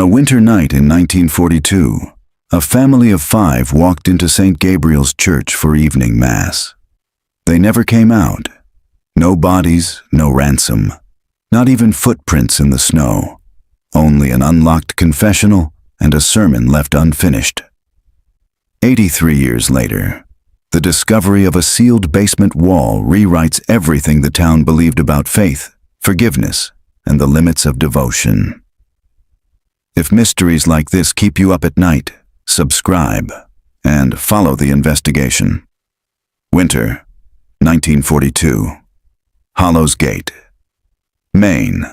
a winter night in 1942, a family of 5 walked into St. Gabriel's Church for evening mass. They never came out. No bodies, no ransom. Not even footprints in the snow. Only an unlocked confessional and a sermon left unfinished. 83 years later, the discovery of a sealed basement wall rewrites everything the town believed about faith, forgiveness, and the limits of devotion. If mysteries like this keep you up at night, subscribe and follow the investigation. Winter, 1942. Hollows Gate, Maine.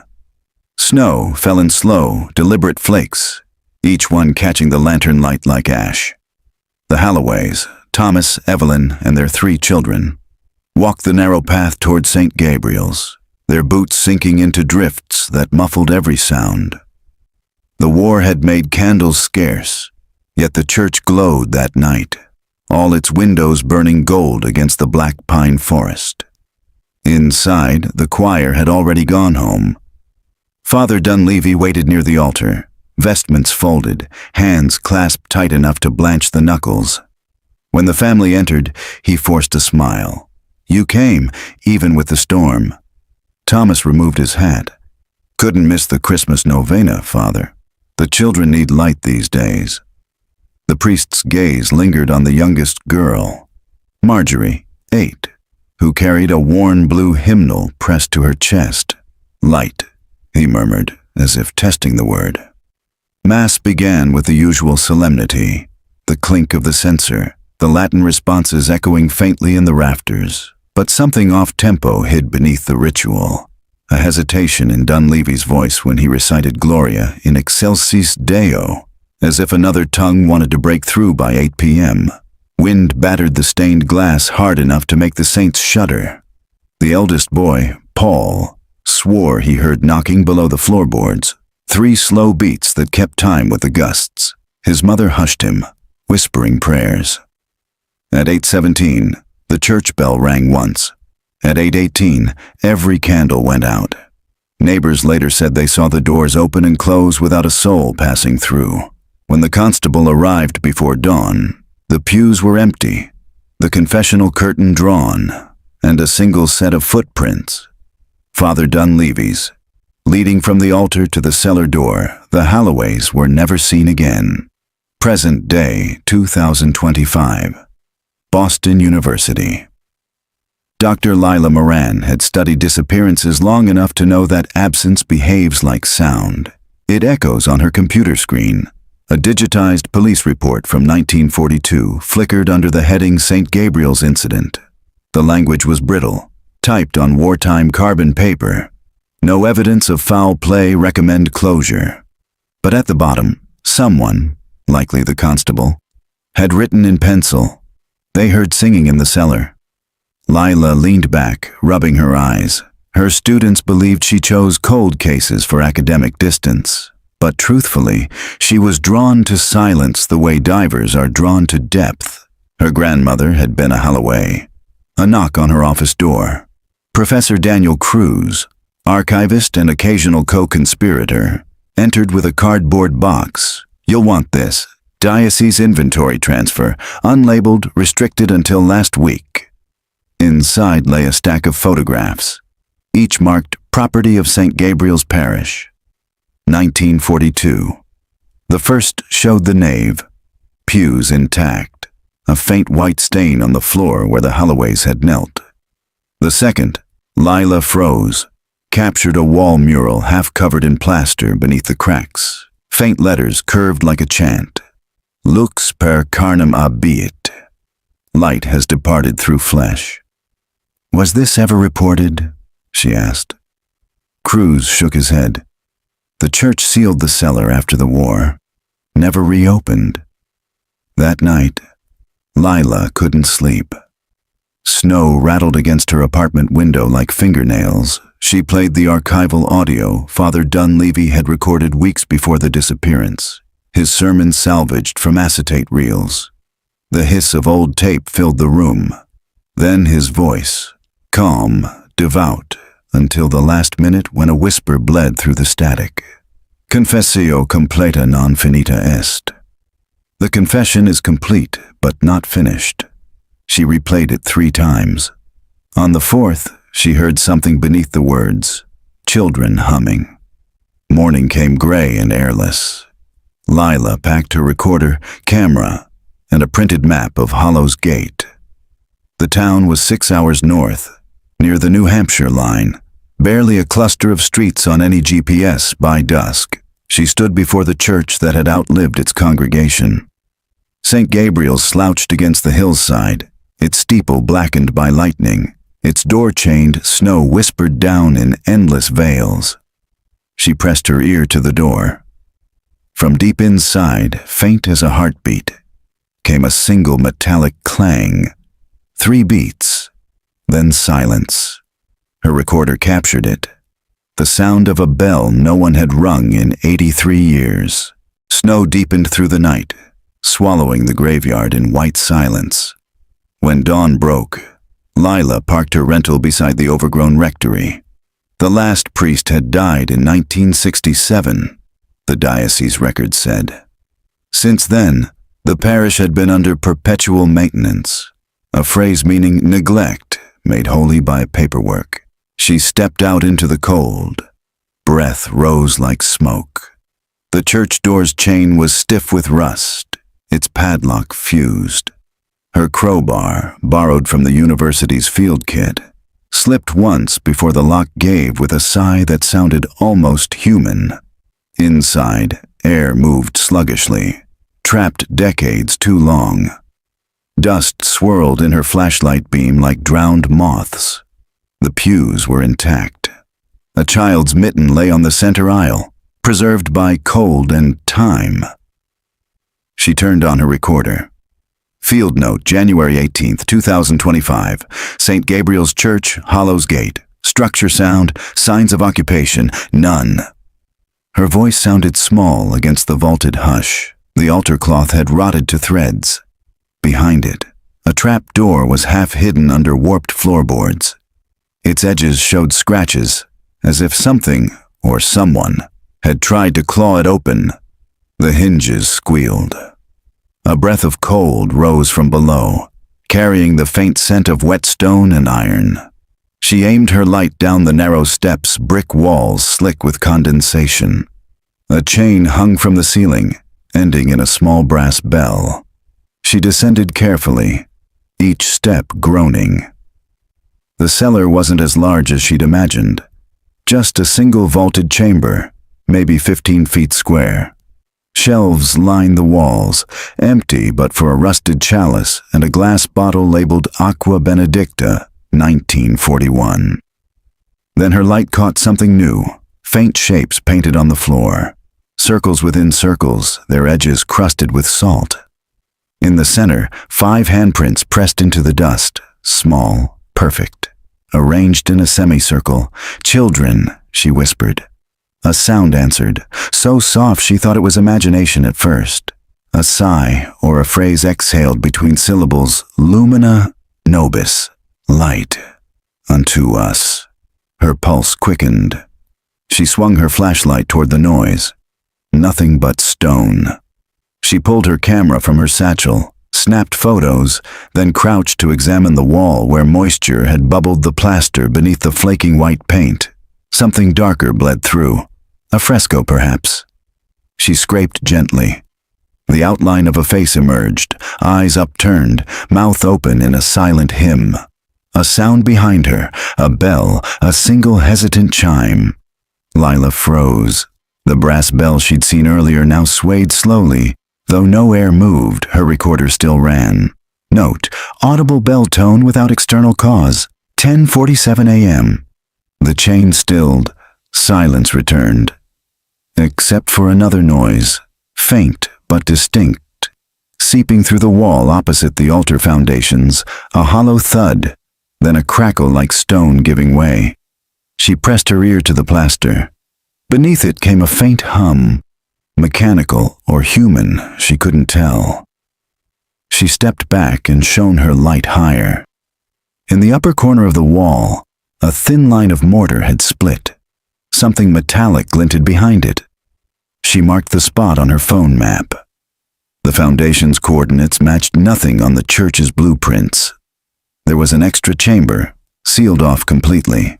Snow fell in slow, deliberate flakes, each one catching the lantern light like ash. The Halloways, Thomas, Evelyn, and their 3 children, walked the narrow path toward St. Gabriel's, their boots sinking into drifts that muffled every sound. The war had made candles scarce, yet the church glowed that night, all its windows burning gold against the black pine forest. Inside, the choir had already gone home. Father Dunleavy waited near the altar, vestments folded, hands clasped tight enough to blanch the knuckles. When the family entered, he forced a smile. "You came, even with the storm." Thomas removed his hat. "Couldn't miss the Christmas novena, Father. The children need light these days." The priest's gaze lingered on the youngest girl, Marjorie, 8, who carried a worn blue hymnal pressed to her chest. "Light," he murmured, as if testing the word. Mass began with the usual solemnity, the clink of the censer, the Latin responses echoing faintly in the rafters. But something off-tempo hid beneath the ritual, a hesitation in Dunleavy's voice when he recited Gloria in Excelsis Deo, as if another tongue wanted to break through by 8 p.m. Wind battered the stained glass hard enough to make the saints shudder. The eldest boy, Paul, swore he heard knocking below the floorboards, 3 slow beats that kept time with the gusts. His mother hushed him, whispering prayers. At 8:17, the church bell rang once. At 8:18, every candle went out. Neighbors later said they saw the doors open and close without a soul passing through. When the constable arrived before dawn, the pews were empty, the confessional curtain drawn, and a single set of footprints. Father Dunleavy's. Leading from the altar to the cellar door, the Halloways were never seen again. Present day, 2025. Boston University. Dr. Lila Moran had studied disappearances long enough to know that absence behaves like sound. It echoes on her computer screen. A digitized police report from 1942 flickered under the heading St. Gabriel's Incident. The language was brittle, typed on wartime carbon paper. No evidence of foul play, recommend closure. But at the bottom, someone, likely the constable, had written in pencil, "They heard singing in the cellar." Lila leaned back, rubbing her eyes. Her students believed she chose cold cases for academic distance. But truthfully, she was drawn to silence the way divers are drawn to depth. Her grandmother had been a Halloway. A knock on her office door. Professor Daniel Cruz, archivist and occasional co-conspirator, entered with a cardboard box. "You'll want this. Diocese inventory transfer, unlabeled, restricted until last week." Inside lay a stack of photographs, each marked Property of St. Gabriel's Parish. 1942. The first showed the nave, pews intact, a faint white stain on the floor where the Halloways had knelt. The second, Lila froze, captured a wall mural half covered in plaster beneath the cracks, faint letters curved like a chant. Lux per carnem abiit. Light has departed through flesh. "Was this ever reported?" she asked. Cruz shook his head. The church sealed the cellar after the war, never reopened. That night, Lila couldn't sleep. Snow rattled against her apartment window like fingernails. She played the archival audio Father Dunleavy had recorded weeks before the disappearance, his sermon salvaged from acetate reels. The hiss of old tape filled the room. Then his voice, calm, devout, until the last minute when a whisper bled through the static. Confessio completa non finita est. The confession is complete, but not finished. She replayed it 3 times. On the 4th, she heard something beneath the words, children humming. Morning came gray and airless. Lila packed her recorder, camera, and a printed map of Hollow's Gate. The town was 6 hours north, near the New Hampshire line, barely a cluster of streets on any GPS by dusk. She stood before the church that had outlived its congregation. St. Gabriel's slouched against the hillside, its steeple blackened by lightning, its door chained, snow whispered down in endless veils. She pressed her ear to the door. From deep inside, faint as a heartbeat, came a single metallic clang. 3 beats, then silence. Her recorder captured it. The sound of a bell no one had rung in 83 years. Snow deepened through the night, swallowing the graveyard in white silence. When dawn broke, Lila parked her rental beside the overgrown rectory. The last priest had died in 1967, the diocese record said. Since then, the parish had been under perpetual maintenance, a phrase meaning neglect made holy by paperwork. She stepped out into the cold. Breath rose like smoke. The church door's chain was stiff with rust, its padlock fused. Her crowbar, borrowed from the university's field kit, slipped once before the lock gave with a sigh that sounded almost human. Inside, air moved sluggishly, trapped decades too long. Dust swirled in her flashlight beam like drowned moths. The pews were intact. A child's mitten lay on the center aisle, preserved by cold and time. She turned on her recorder. Field note, January 18th, 2025, St. Gabriel's Church, Hollow's Gate. Structure sound, signs of occupation, none. Her voice sounded small against the vaulted hush. The altar cloth had rotted to threads. Behind it, a trap door was half hidden under warped floorboards. Its edges showed scratches, as if something, or someone, had tried to claw it open. The hinges squealed. A breath of cold rose from below, carrying the faint scent of wet stone and iron. She aimed her light down the narrow steps, brick walls slick with condensation. A chain hung from the ceiling, ending in a small brass bell. She descended carefully, each step groaning. The cellar wasn't as large as she'd imagined. Just a single vaulted chamber, maybe 15 feet square. Shelves lined the walls, empty but for a rusted chalice and a glass bottle labeled Aqua Benedicta, 1941. Then her light caught something new, faint shapes painted on the floor. Circles within circles, their edges crusted with salt. In the center, 5 handprints pressed into the dust, small, perfect. Arranged in a semicircle. Children, she whispered. A sound answered, so soft she thought it was imagination at first. A sigh or a phrase exhaled between syllables, lumina nobis, light, unto us. Her pulse quickened. She swung her flashlight toward the noise. Nothing but stone. She pulled her camera from her satchel, snapped photos, then crouched to examine the wall where moisture had bubbled the plaster beneath the flaking white paint. Something darker bled through. A fresco, perhaps. She scraped gently. The outline of a face emerged, eyes upturned, mouth open in a silent hymn. A sound behind her, a bell, a single hesitant chime. Lila froze. The brass bell she'd seen earlier now swayed slowly. Though no air moved, her recorder still ran. Note, audible bell tone without external cause. 10:47 a.m. The chain stilled. Silence returned. Except for another noise, faint but distinct. Seeping through the wall opposite the altar foundations, a hollow thud, then a crackle like stone giving way. She pressed her ear to the plaster. Beneath it came a faint hum. Mechanical or human, she couldn't tell. She stepped back and shone her light higher. In the upper corner of the wall, a thin line of mortar had split. Something metallic glinted behind it. She marked the spot on her phone map. The foundation's coordinates matched nothing on the church's blueprints. There was an extra chamber, sealed off completely.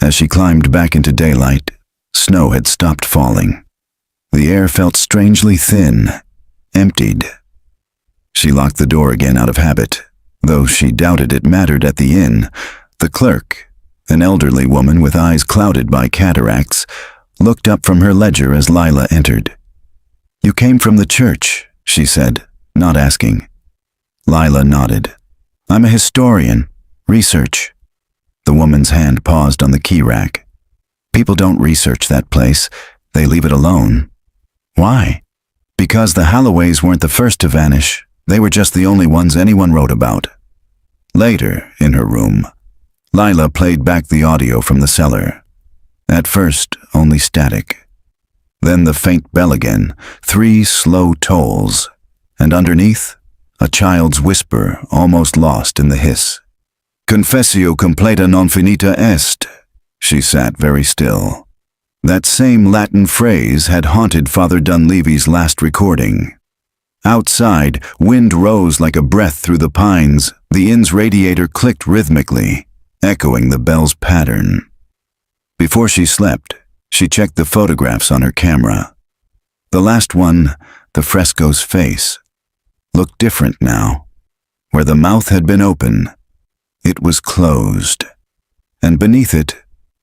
As she climbed back into daylight, snow had stopped falling. The air felt strangely thin, emptied. She locked the door again out of habit, though she doubted it mattered at the inn. The clerk, an elderly woman with eyes clouded by cataracts, looked up from her ledger as Lila entered. "You came from the church," she said, not asking. Lila nodded. "I'm a historian. Research." The woman's hand paused on the key rack. "People don't research that place. They leave it alone." "Why?" "Because the Halloways weren't the first to vanish. They were just the only ones anyone wrote about." Later, in her room, Lila played back the audio from the cellar. At first, only static. Then the faint bell again, 3 slow tolls, and underneath, a child's whisper almost lost in the hiss. "Confessio completa non finita est." She sat very still. That same Latin phrase had haunted Father Dunleavy's last recording. Outside, wind rose like a breath through the pines. The inn's radiator clicked rhythmically, echoing the bell's pattern. Before she slept, she checked the photographs on her camera. The last one, the fresco's face, looked different now. Where the mouth had been open, it was closed. And beneath it,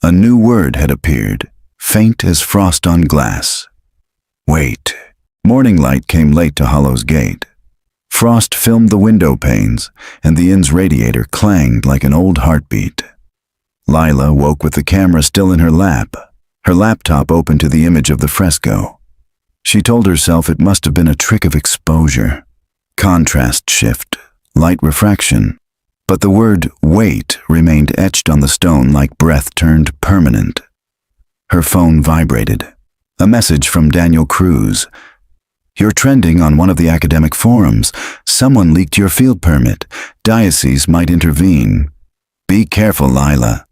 a new word had appeared, faint as frost on glass. Wait. Morning light came late to Hollow's gate. Frost filmed the window panes, and the inn's radiator clanged like an old heartbeat. Lila woke with the camera still in her lap, her laptop open to the image of the fresco. She told herself it must have been a trick of exposure, contrast shift, light refraction. But the word wait remained etched on the stone like breath turned permanent. Her phone vibrated. A message from Daniel Cruz. "You're trending on one of the academic forums. Someone leaked your field permit. Diocese might intervene." "Be careful, Lila."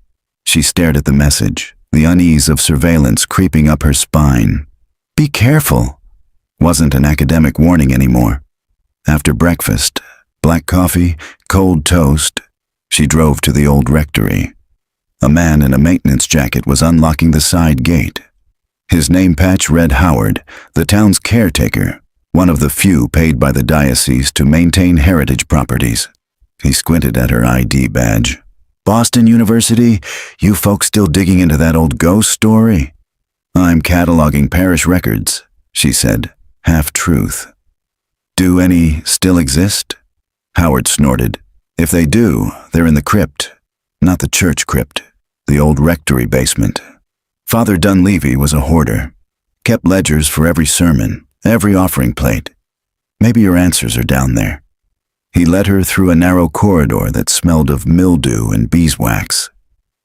She stared at the message, the unease of surveillance creeping up her spine. "Be careful" wasn't an academic warning anymore. After breakfast, black coffee, cold toast, she drove to the old rectory. A man in a maintenance jacket was unlocking the side gate. His name patch read Howard, the town's caretaker, one of the few paid by the diocese to maintain heritage properties. He squinted at her ID badge. "Boston University? You folks still digging into that old ghost story?" "I'm cataloging parish records," she said, half-truth. "Do any still exist?" Howard snorted. "If they do, they're in the crypt. Not the church crypt, the old rectory basement." Father Dunleavy was a hoarder, kept ledgers for every sermon, every offering plate. "Maybe your answers are down there." He led her through a narrow corridor that smelled of mildew and beeswax.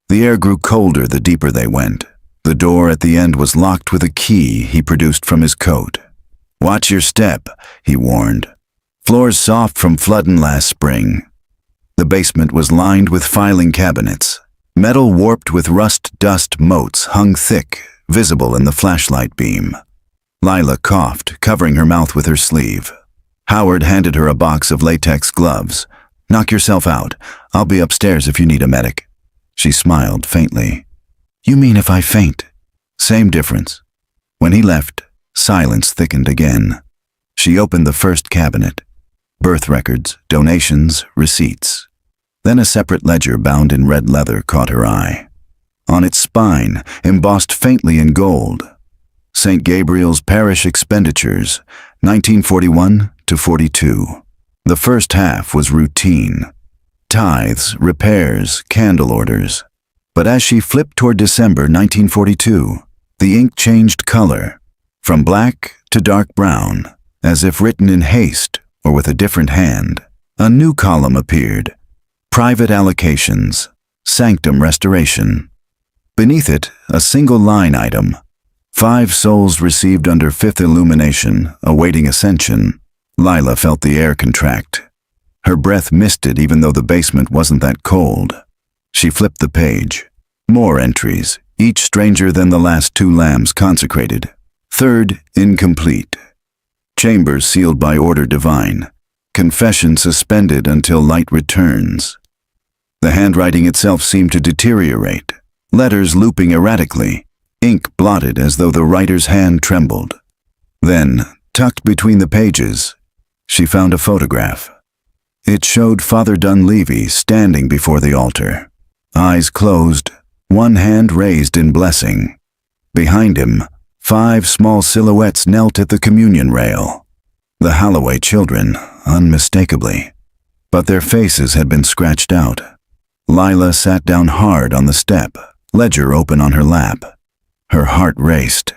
The air grew colder the deeper they went. The door at the end was locked with a key he produced from his coat. "Watch your step," he warned. "Floors soft from flooding last spring." The basement was lined with filing cabinets. Metal warped with rust-dust motes hung thick, visible in the flashlight beam. Lila coughed, covering her mouth with her sleeve. Howard handed her a box of latex gloves. "Knock yourself out. I'll be upstairs if you need a medic." She smiled faintly. "You mean if I faint?" "Same difference." When he left, silence thickened again. She opened the first cabinet. Birth records, donations, receipts. Then a separate ledger bound in red leather caught her eye. On its spine, embossed faintly in gold, St. Gabriel's Parish Expenditures, 1941 to 42. The first half was routine. Tithes, repairs, candle orders. But as she flipped toward December 1942, the ink changed color, from black to dark brown, as if written in haste or with a different hand. A new column appeared. Private allocations, sanctum restoration. Beneath it, a single line item. 5 souls received under 5th illumination, awaiting ascension. Lila felt the air contract. Her breath misted even though the basement wasn't that cold. She flipped the page. More entries, each stranger than the last 2 lambs consecrated. Third, incomplete. Chambers sealed by order divine. Confession suspended until light returns. The handwriting itself seemed to deteriorate, letters looping erratically, ink blotted as though the writer's hand trembled. Then, tucked between the pages, she found a photograph. It showed Father Dunleavy standing before the altar, eyes closed, one hand raised in blessing. Behind him, 5 small silhouettes knelt at the communion rail. The Holloway children, unmistakably. But their faces had been scratched out. Lila sat down hard on the step, ledger open on her lap. Her heart raced.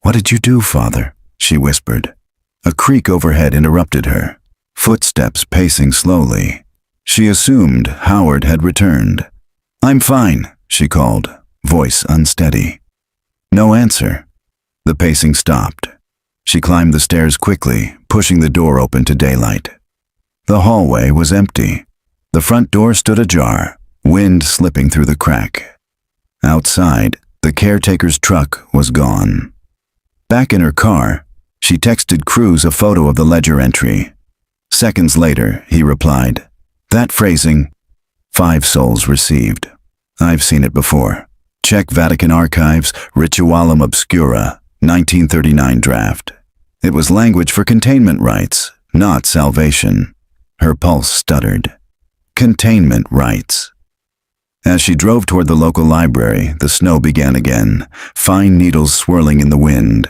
"What did you do, Father?" she whispered. A creak overhead interrupted her, footsteps pacing slowly. She assumed Howard had returned. "I'm fine," she called, voice unsteady. No answer. The pacing stopped. She climbed the stairs quickly, pushing the door open to daylight. The hallway was empty. The front door stood ajar, wind slipping through the crack. Outside, the caretaker's truck was gone. Back in her car, she texted Cruz a photo of the ledger entry. Seconds later, he replied, "That phrasing, 5 souls received. I've seen it before. Check Vatican Archives, Ritualum Obscura, 1939 draft. It was language for containment rites, not salvation." Her pulse stuttered. Containment rites. As she drove toward the local library, the snow began again, fine needles swirling in the wind.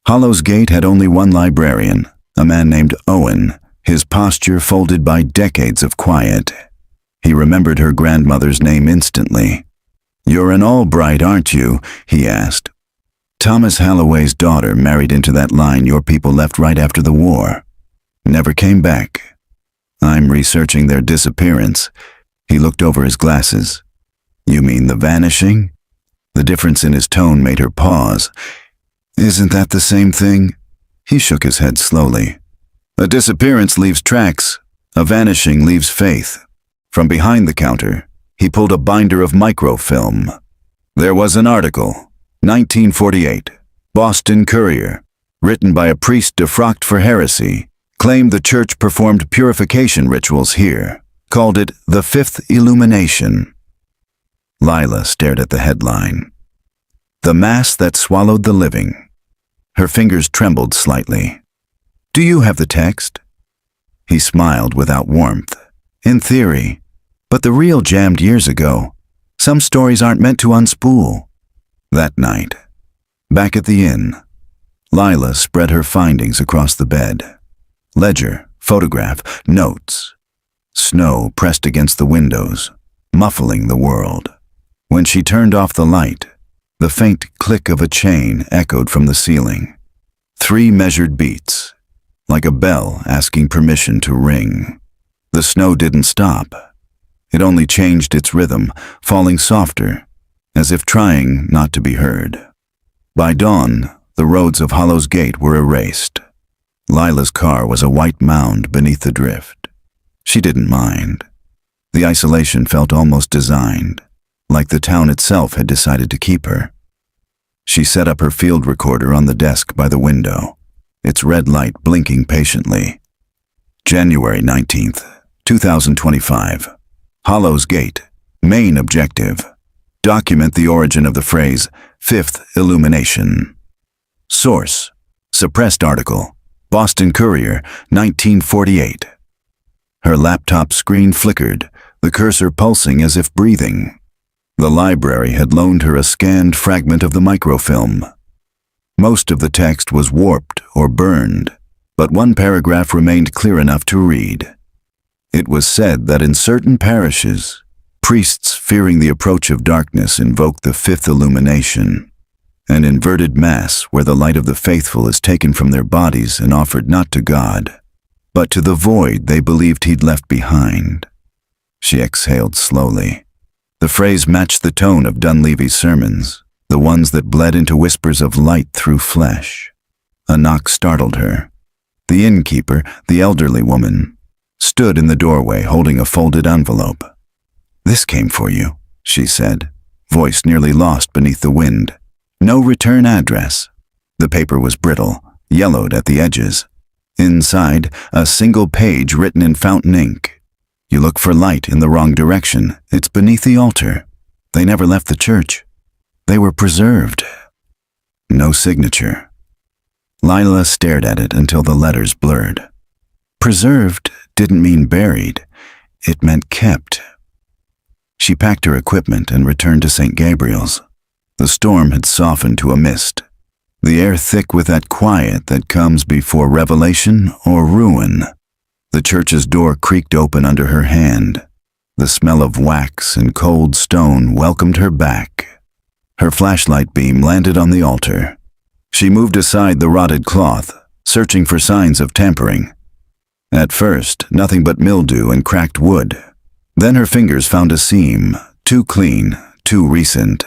Hollow's Gate had only one librarian, a man named Owen, his posture folded by decades of quiet. He remembered her grandmother's name instantly. "You're an Albright, aren't you?" he asked. "Thomas Halloway's daughter married into that line your people left right after the war. Never came back. I'm researching their disappearance." He looked over his glasses. "You mean the vanishing?" The difference in his tone made her pause. "Isn't that the same thing?" He shook his head slowly. "A disappearance leaves tracks. A vanishing leaves faith." From behind the counter, he pulled a binder of microfilm. There was an article, 1948, Boston Courier, written by a priest defrocked for heresy, claimed the church performed purification rituals here, called it the 5th Illumination. Lila stared at the headline. "The Mass that Swallowed the Living." Her fingers trembled slightly. "Do you have the text?" He smiled without warmth. "In theory, but the reel jammed years ago. Some stories aren't meant to unspool." That night, back at the inn, Lila spread her findings across the bed. Ledger, photograph, notes. Snow pressed against the windows, muffling the world. When she turned off the light, the faint click of a chain echoed from the ceiling. 3 measured beats, like a bell asking permission to ring. The snow didn't stop. It only changed its rhythm, falling softer, as if trying not to be heard. By dawn, the roads of Hollow's Gate were erased. Lila's car was a white mound beneath the drift. She didn't mind. The isolation felt almost designed, like the town itself had decided to keep her. She set up her field recorder on the desk by the window, its red light blinking patiently. January 19th, 2025. Hollow's Gate. Main objective. Document the origin of the phrase, 5th Illumination. Source. Suppressed article. Boston Courier, 1948. Her laptop screen flickered, the cursor pulsing as if breathing. The library had loaned her a scanned fragment of the microfilm. Most of the text was warped or burned, but one paragraph remained clear enough to read. It was said that in certain parishes, priests fearing the approach of darkness invoked the 5th Illumination, an inverted mass where the light of the faithful is taken from their bodies and offered not to God, but to the void they believed he'd left behind. She exhaled slowly. The phrase matched the tone of Dunleavy's sermons, the ones that bled into whispers of light through flesh. A knock startled her. The innkeeper, the elderly woman, stood in the doorway holding a folded envelope. "This came for you," she said, voice nearly lost beneath the wind. "No return address." The paper was brittle, yellowed at the edges. Inside, a single page written in fountain ink. You look for light in the wrong direction. It's beneath the altar. They never left the church. They were preserved. No signature. Lila stared at it until the letters blurred. Preserved didn't mean buried. It meant kept. She packed her equipment and returned to St. Gabriel's. The storm had softened to a mist, the air thick with that quiet that comes before revelation or ruin. The church's door creaked open under her hand. The smell of wax and cold stone welcomed her back. Her flashlight beam landed on the altar. She moved aside the rotted cloth, searching for signs of tampering. At first, nothing but mildew and cracked wood. Then her fingers found a seam, too clean, too recent.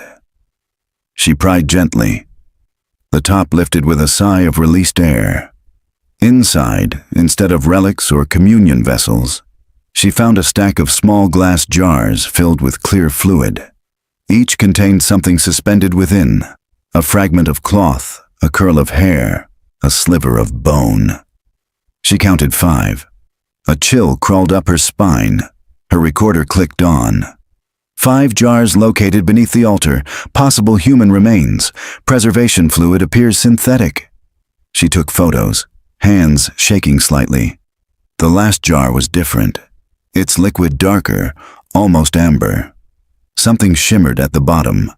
She pried gently. The top lifted with a sigh of released air. Inside, instead of relics or communion vessels, she found a stack of small glass jars filled with clear fluid. Each contained something suspended within, a fragment of cloth, a curl of hair, a sliver of bone. She counted 5. A chill crawled up her spine. Her recorder clicked on. 5 jars located beneath the altar, possible human remains. Preservation fluid appears synthetic. She took photos, hands shaking slightly. The last jar was different. Its liquid darker, almost amber. Something shimmered at the bottom,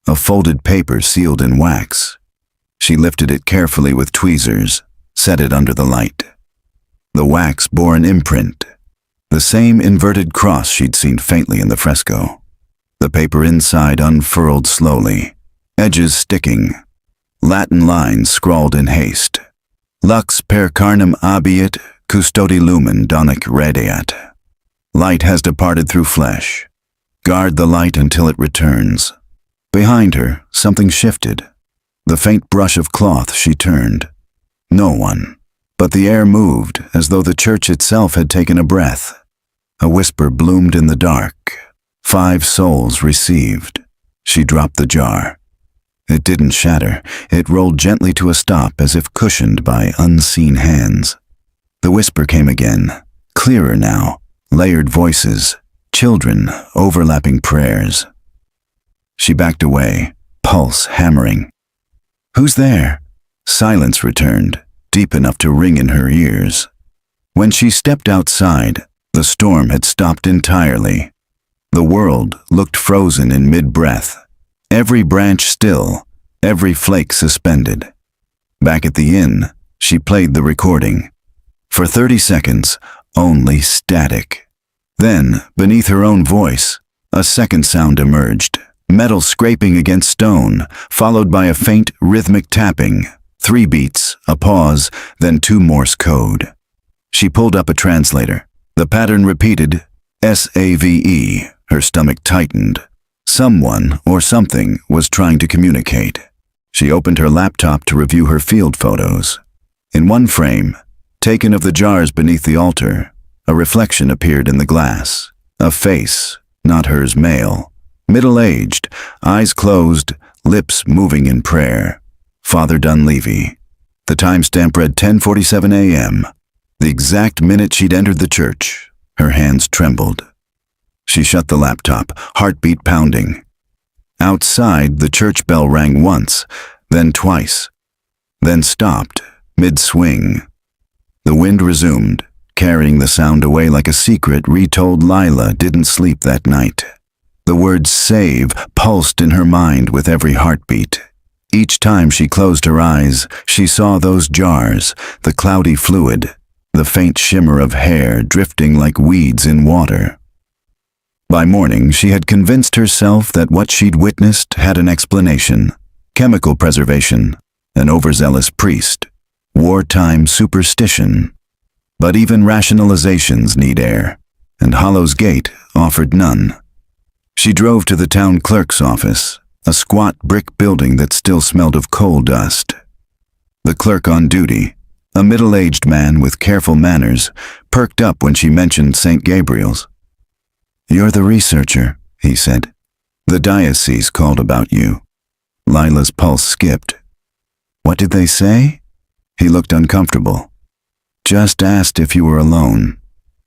a folded paper sealed in wax. She lifted it carefully with tweezers, set it under the light. The wax bore an imprint, the same inverted cross she'd seen faintly in the fresco. The paper inside unfurled slowly, edges sticking. Latin lines scrawled in haste. Lux per carnem abiit, custodi lumen donic radiat. Light has departed through flesh. Guard the light until it returns. Behind her, something shifted. The faint brush of cloth she turned. No one. But the air moved as though the church itself had taken a breath. A whisper bloomed in the dark. 5 souls received. She dropped the jar. It didn't shatter. It rolled gently to a stop as if cushioned by unseen hands. The whisper came again, clearer now, layered voices, children, overlapping prayers. She backed away, pulse hammering. "Who's there?" Silence returned, deep enough to ring in her ears. When she stepped outside, the storm had stopped entirely. The world looked frozen in mid-breath, every branch still, every flake suspended. Back at the inn, she played the recording. For 30 seconds, only static. Then, beneath her own voice, a second sound emerged, metal scraping against stone, followed by a faint, rhythmic tapping. 3 beats, a pause, then 2 Morse code. She pulled up a translator. The pattern repeated, SAVE. Her stomach tightened. Someone or something was trying to communicate. She opened her laptop to review her field photos. In one frame, taken of the jars beneath the altar, a reflection appeared in the glass. A face, not hers male, middle-aged, eyes closed, lips moving in prayer. Father Dunleavy. The timestamp read 10:47 a.m., the exact minute she'd entered the church. Her hands trembled. She shut the laptop, heartbeat pounding. Outside, the church bell rang once, then twice, then stopped, mid-swing. The wind resumed, carrying the sound away like a secret retold. Lila didn't sleep that night. The word save pulsed in her mind with every heartbeat. Each time she closed her eyes, she saw those jars, the cloudy fluid, the faint shimmer of hair drifting like weeds in water. By morning, she had convinced herself that what she'd witnessed had an explanation. Chemical preservation, an overzealous priest, wartime superstition. But even rationalizations need air, and Hollow's Gate offered none. She drove to the town clerk's office, a squat brick building that still smelled of coal dust. The clerk on duty, a middle-aged man with careful manners, perked up when she mentioned St. Gabriel's. "You're the researcher," he said. "The diocese called about you." Lila's pulse skipped. What did they say? He looked uncomfortable. Just asked if you were alone.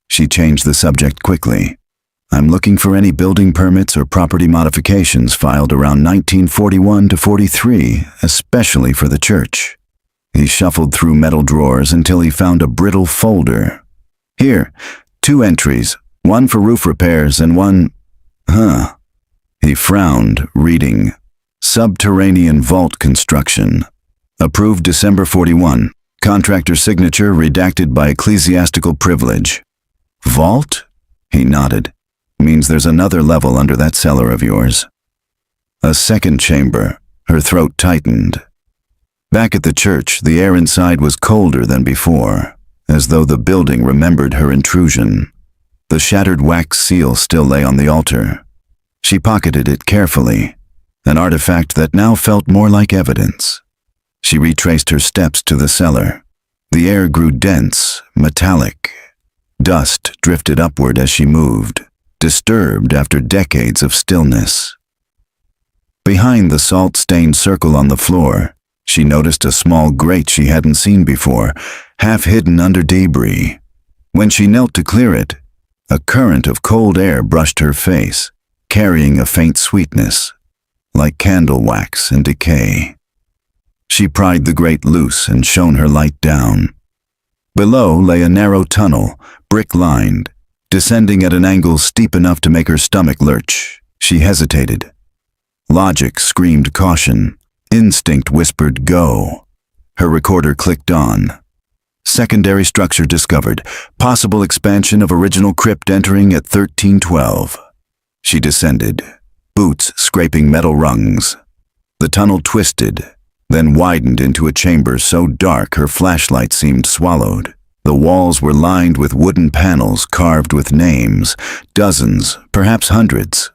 She changed the subject quickly. I'm looking for any building permits or property modifications filed around 1941 to 43, especially for the church. He shuffled through metal drawers until he found a brittle folder. Here, 2 entries, one for roof repairs and one… He frowned, reading, Subterranean vault construction. Approved December 41. Contractor signature redacted by ecclesiastical privilege. Vault? He nodded. Means there's another level under that cellar of yours. A second chamber. Her throat tightened. Back at the church, the air inside was colder than before, as though the building remembered her intrusion. The shattered wax seal still lay on the altar. She pocketed it carefully, an artifact that now felt more like evidence. She retraced her steps to the cellar. The air grew dense, metallic. Dust drifted upward as she moved, disturbed after decades of stillness. Behind the salt-stained circle on the floor, she noticed a small grate she hadn't seen before, half hidden under debris. When she knelt to clear it, a current of cold air brushed her face, carrying a faint sweetness, like candle wax in decay. She pried the grate loose and shone her light down. Below lay a narrow tunnel, brick-lined, descending at an angle steep enough to make her stomach lurch. She hesitated. Logic screamed caution. Instinct whispered go. Her recorder clicked on. Secondary structure discovered. Possible expansion of original crypt entering at 1312. She descended, boots scraping metal rungs. The tunnel twisted, then widened into a chamber so dark her flashlight seemed swallowed. The walls were lined with wooden panels carved with names, dozens, perhaps hundreds.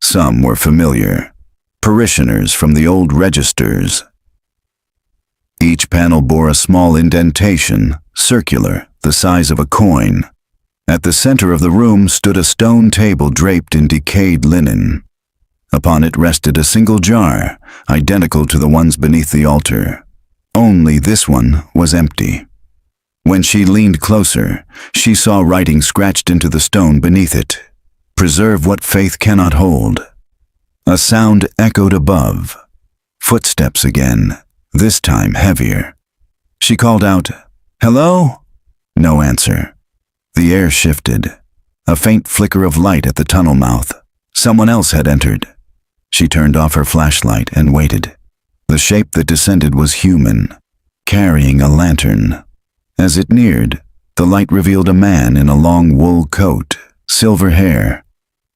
Some were familiar, parishioners from the old registers. Each panel bore a small indentation, circular, the size of a coin. At the center of the room stood a stone table draped in decayed linen. Upon it rested a single jar, identical to the ones beneath the altar. Only this one was empty. When she leaned closer, she saw writing scratched into the stone beneath it. Preserve what faith cannot hold. A sound echoed above. Footsteps again, this time heavier. She called out, "Hello?" No answer. The air shifted. A faint flicker of light at the tunnel mouth. Someone else had entered. She turned off her flashlight and waited. The shape that descended was human, carrying a lantern. As it neared, the light revealed a man in a long wool coat, silver hair.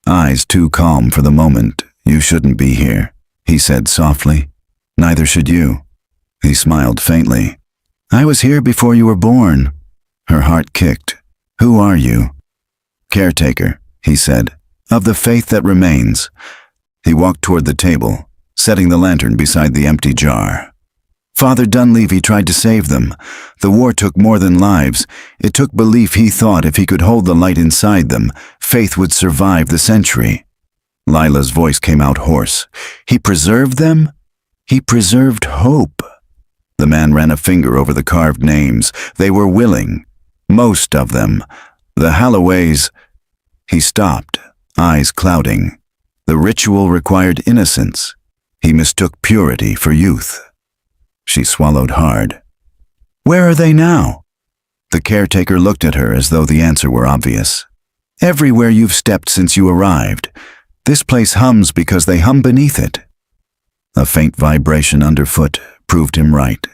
Eyes too calm for the moment. "You shouldn't be here," he said softly. "Neither should you." He smiled faintly. "I was here before you were born." Her heart kicked. "Who are you?" "Caretaker," he said, "of the faith that remains." He walked toward the table, setting the lantern beside the empty jar. Father Dunleavy tried to save them. The war took more than lives. It took belief. He thought if he could hold the light inside them, faith would survive the century. Lila's voice came out hoarse. "He preserved them? He preserved hope." The man ran a finger over the carved names. They were willing. Most of them. The Halloways. He stopped, eyes clouding. The ritual required innocence. He mistook purity for youth. She swallowed hard. "Where are they now?" The caretaker looked at her as though the answer were obvious. "Everywhere you've stepped since you arrived. This place hums because they hum beneath it." A faint vibration underfoot proved him right.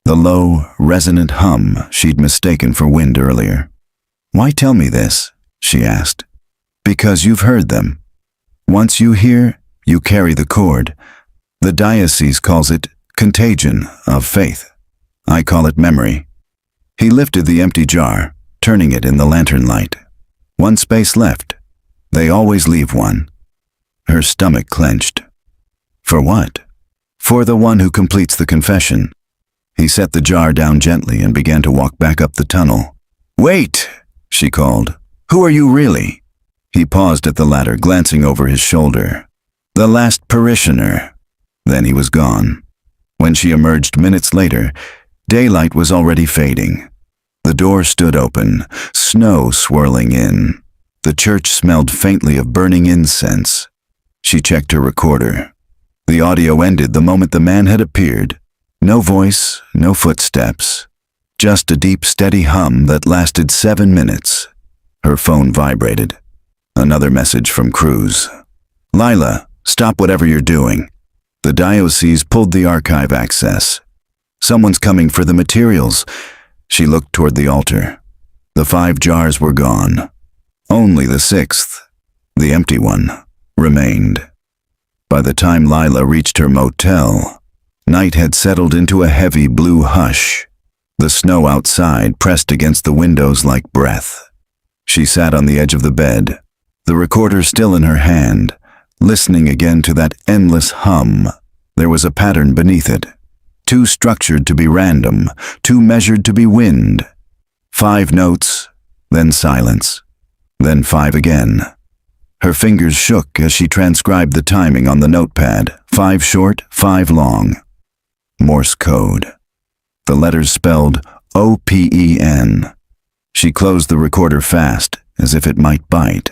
The low, resonant hum she'd mistaken for wind earlier. "Why tell me this?" she asked. "Because you've heard them. Once you hear, you carry the cord. The diocese calls it contagion of faith. I call it memory." He lifted the empty jar, turning it in the lantern light. One space left. They always leave one. Her stomach clenched. For what? For the one who completes the confession. He set the jar down gently and began to walk back up the tunnel. "Wait!" she called. "Who are you really?" He paused at the ladder, glancing over his shoulder. "The last parishioner." Then he was gone. When she emerged minutes later, daylight was already fading. The door stood open, snow swirling in. The church smelled faintly of burning incense. She checked her recorder. The audio ended the moment the man had appeared. No voice, no footsteps. Just a deep, steady hum that lasted 7 minutes. Her phone vibrated. Another message from Cruz. "Lila, stop whatever you're doing." The diocese pulled the archive access. "Someone's coming for the materials." She looked toward the altar. The 5 jars were gone. Only the 6th, the empty one, remained. By the time Lila reached her motel, night had settled into a heavy blue hush. The snow outside pressed against the windows like breath. She sat on the edge of the bed, the recorder still in her hand, listening again to that endless hum. There was a pattern beneath it, too structured to be random, too measured to be wind. 5 notes, then silence, then 5 again. Her fingers shook as she transcribed the timing on the notepad, 5 short, 5 long. Morse code. The letters spelled OPEN. She closed the recorder fast, as if it might bite.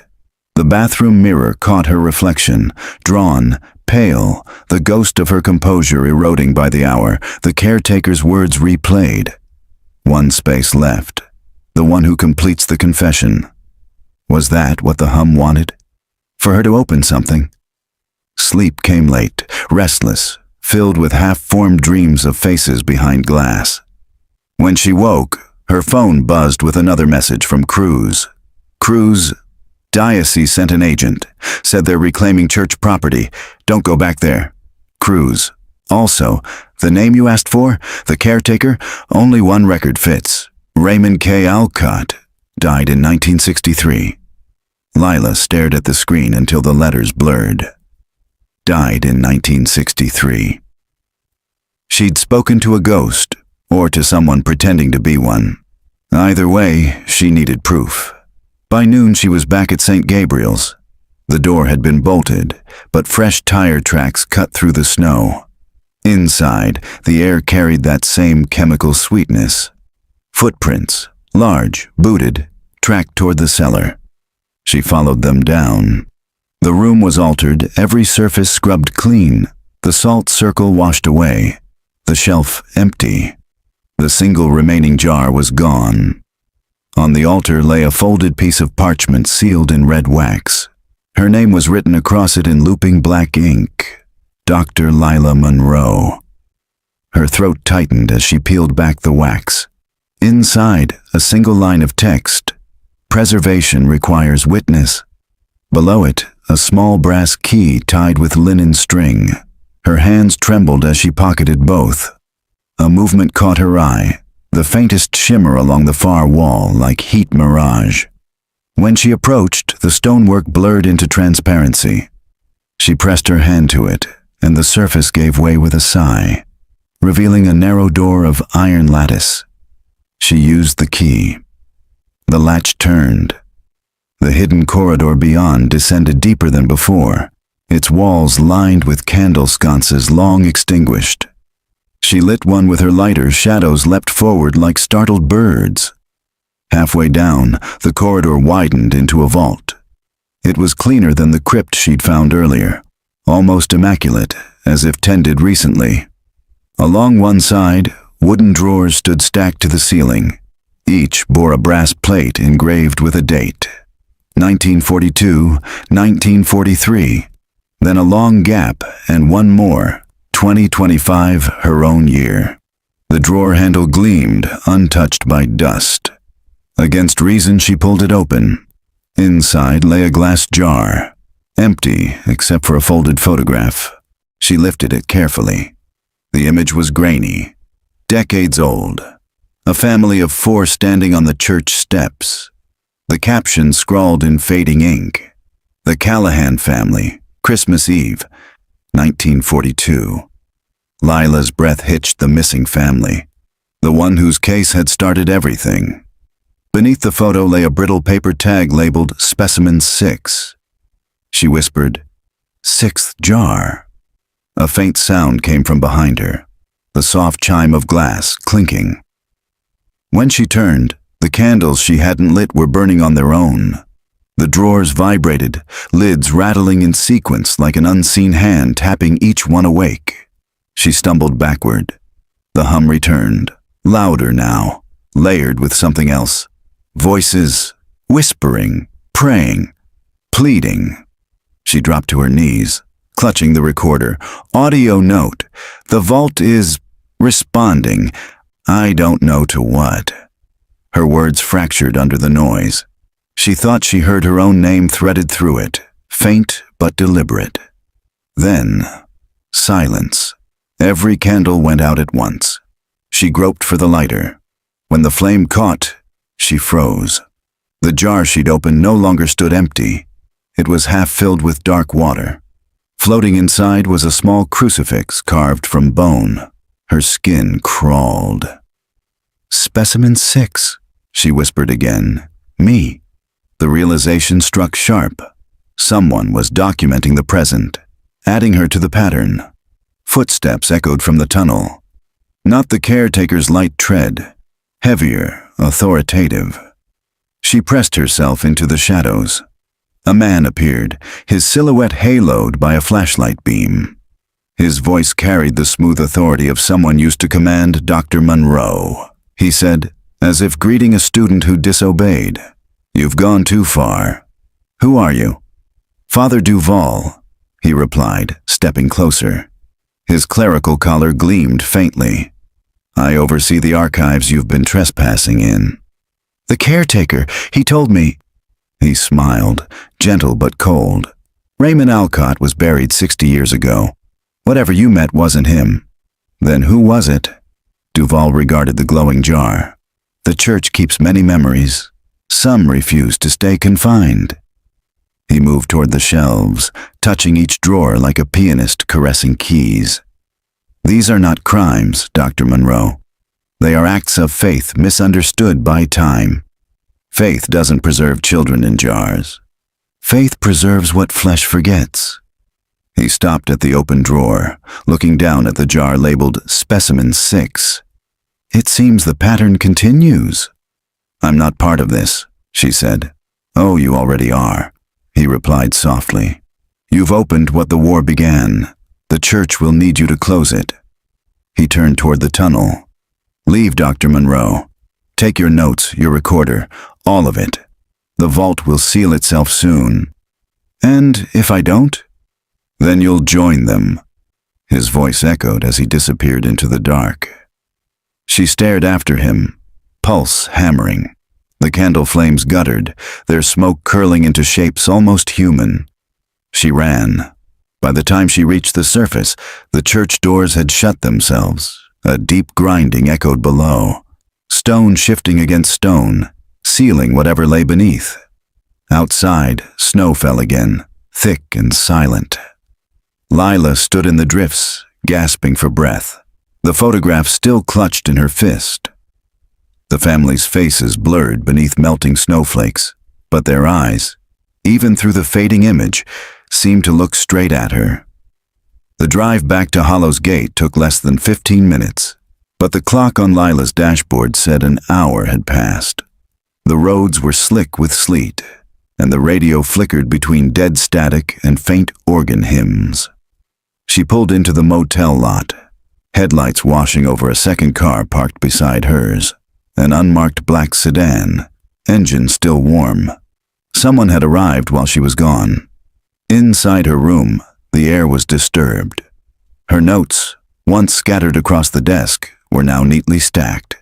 The bathroom mirror caught her reflection, drawn, pale, the ghost of her composure eroding by the hour, the caretaker's words replayed. One space left, the one who completes the confession. Was that what the hum wanted? For her to open something? Sleep came late, restless, filled with half-formed dreams of faces behind glass. When she woke, her phone buzzed with another message from Cruz. "Cruz, diocese sent an agent. Said they're reclaiming church property. Don't go back there." Cruz, "Also, the name you asked for, the caretaker, only one record fits. Raymond K. Alcott, died in 1963. Lila stared at the screen until the letters blurred. Died in 1963. She'd spoken to a ghost, or to someone pretending to be one. Either way, she needed proof. By noon she was back at St. Gabriel's. The door had been bolted, but fresh tire tracks cut through the snow. Inside, the air carried that same chemical sweetness. Footprints, large, booted, tracked toward the cellar. She followed them down. The room was altered, every surface scrubbed clean, the salt circle washed away, the shelf empty. The single remaining jar was gone. On the altar lay a folded piece of parchment sealed in red wax. Her name was written across it in looping black ink. Dr. Lila Monroe. Her throat tightened as she peeled back the wax. Inside, a single line of text. Preservation requires witness. Below it, a small brass key tied with linen string. Her hands trembled as she pocketed both. A movement caught her eye, the faintest shimmer along the far wall like heat mirage. When she approached, the stonework blurred into transparency. She pressed her hand to it, and the surface gave way with a sigh, revealing a narrow door of iron lattice. She used the key. The latch turned. The hidden corridor beyond descended deeper than before, its walls lined with candle sconces long extinguished. She lit one with her lighter, shadows leapt forward like startled birds. Halfway down, the corridor widened into a vault. It was cleaner than the crypt she'd found earlier, almost immaculate, as if tended recently. Along one side, wooden drawers stood stacked to the ceiling. Each bore a brass plate engraved with a date. 1942, 1943. Then a long gap and one more, 2025, her own year. The drawer handle gleamed, untouched by dust. Against reason, she pulled it open. Inside lay a glass jar, empty except for a folded photograph. She lifted it carefully. The image was grainy, decades old. A family of 4 standing on the church steps. The caption scrawled in fading ink. The Callahan family, Christmas Eve, 1942. Lila's breath hitched the missing family, the one whose case had started everything. Beneath the photo lay a brittle paper tag labeled Specimen 6. She whispered, "6th jar." A faint sound came from behind her. the soft chime of glass clinking. When she turned, the candles she hadn't lit were burning on their own. The drawers vibrated, lids rattling in sequence like an unseen hand tapping each one awake. She stumbled backward. The hum returned, louder now, layered with something else. Voices, whispering, praying, pleading. She dropped to her knees, clutching the recorder. Audio note. The vault is responding. I don't know to what. Her words fractured under the noise. She thought she heard her own name threaded through it, faint but deliberate. Then, silence. Every candle went out at once. She groped for the lighter. When the flame caught, she froze. The jar she'd opened no longer stood empty. It was half filled with dark water. Floating inside was a small crucifix carved from bone. Her skin crawled. "Specimen 6, she whispered again. Me." The realization struck sharp. Someone was documenting the present, adding her to the pattern. Footsteps echoed from the tunnel. Not the caretaker's light tread, heavier, authoritative. She pressed herself into the shadows. A man appeared, his silhouette haloed by a flashlight beam. His voice carried the smooth authority of someone used to command Dr. Monroe. He said, as if greeting a student who disobeyed, "You've gone too far. Who are you?" "Father Duval," he replied, stepping closer. His clerical collar gleamed faintly. "I oversee the archives you've been trespassing in." "The caretaker, he told me." He smiled, gentle but cold. "Raymond Alcott was buried 60 years ago. Whatever you met wasn't him." "Then who was it?" Duval regarded the glowing jar. "The church keeps many memories. Some refuse to stay confined." He moved toward the shelves, touching each drawer like a pianist caressing keys. "These are not crimes, Dr. Monroe. They are acts of faith misunderstood by time. Faith doesn't preserve children in jars. Faith preserves what flesh forgets." He stopped at the open drawer, looking down at the jar labeled Specimen 6. "It seems the pattern continues." "I'm not part of this," she said. "Oh, you already are," he replied softly. "You've opened what the war began. The church will need you to close it." He turned toward the tunnel. "Leave, Dr. Monroe. Take your notes, your recorder, all of it. The vault will seal itself soon. And if I don't? Then you'll join them." His voice echoed as he disappeared into the dark. She stared after him, pulse hammering. The candle flames guttered, their smoke curling into shapes almost human. She ran. By the time she reached the surface, the church doors had shut themselves. A deep grinding echoed below, stone shifting against stone, sealing whatever lay beneath. Outside, snow fell again, thick and silent. Lila stood in the drifts, gasping for breath, the photograph still clutched in her fist. The family's faces blurred beneath melting snowflakes, but their eyes, even through the fading image, seemed to look straight at her. The drive back to Hollow's Gate took less than 15 minutes, but the clock on Lila's dashboard said an hour had passed. The roads were slick with sleet, and the radio flickered between dead static and faint organ hymns. She pulled into the motel lot, headlights washing over a second car parked beside hers, an unmarked black sedan, engine still warm. Someone had arrived while she was gone. Inside her room, the air was disturbed. Her notes, once scattered across the desk, were now neatly stacked.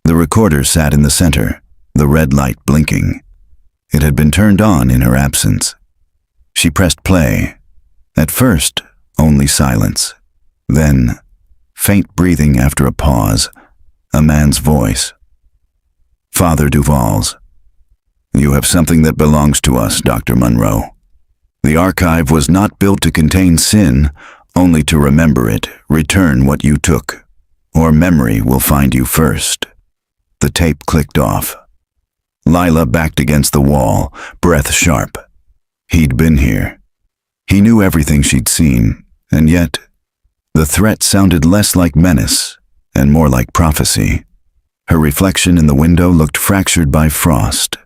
The recorder sat in the center, the red light blinking. It had been turned on in her absence. She pressed play. At first, only silence. Then, faint breathing after a pause, a man's voice. "Father Duval's. You have something that belongs to us, Dr. Monroe. The archive was not built to contain sin, only to remember it, return what you took, or memory will find you first." The tape clicked off. Lila backed against the wall, breath sharp. He'd been here. He knew everything she'd seen, and yet The threat sounded less like menace and more like prophecy. Her reflection in the window looked fractured by frost.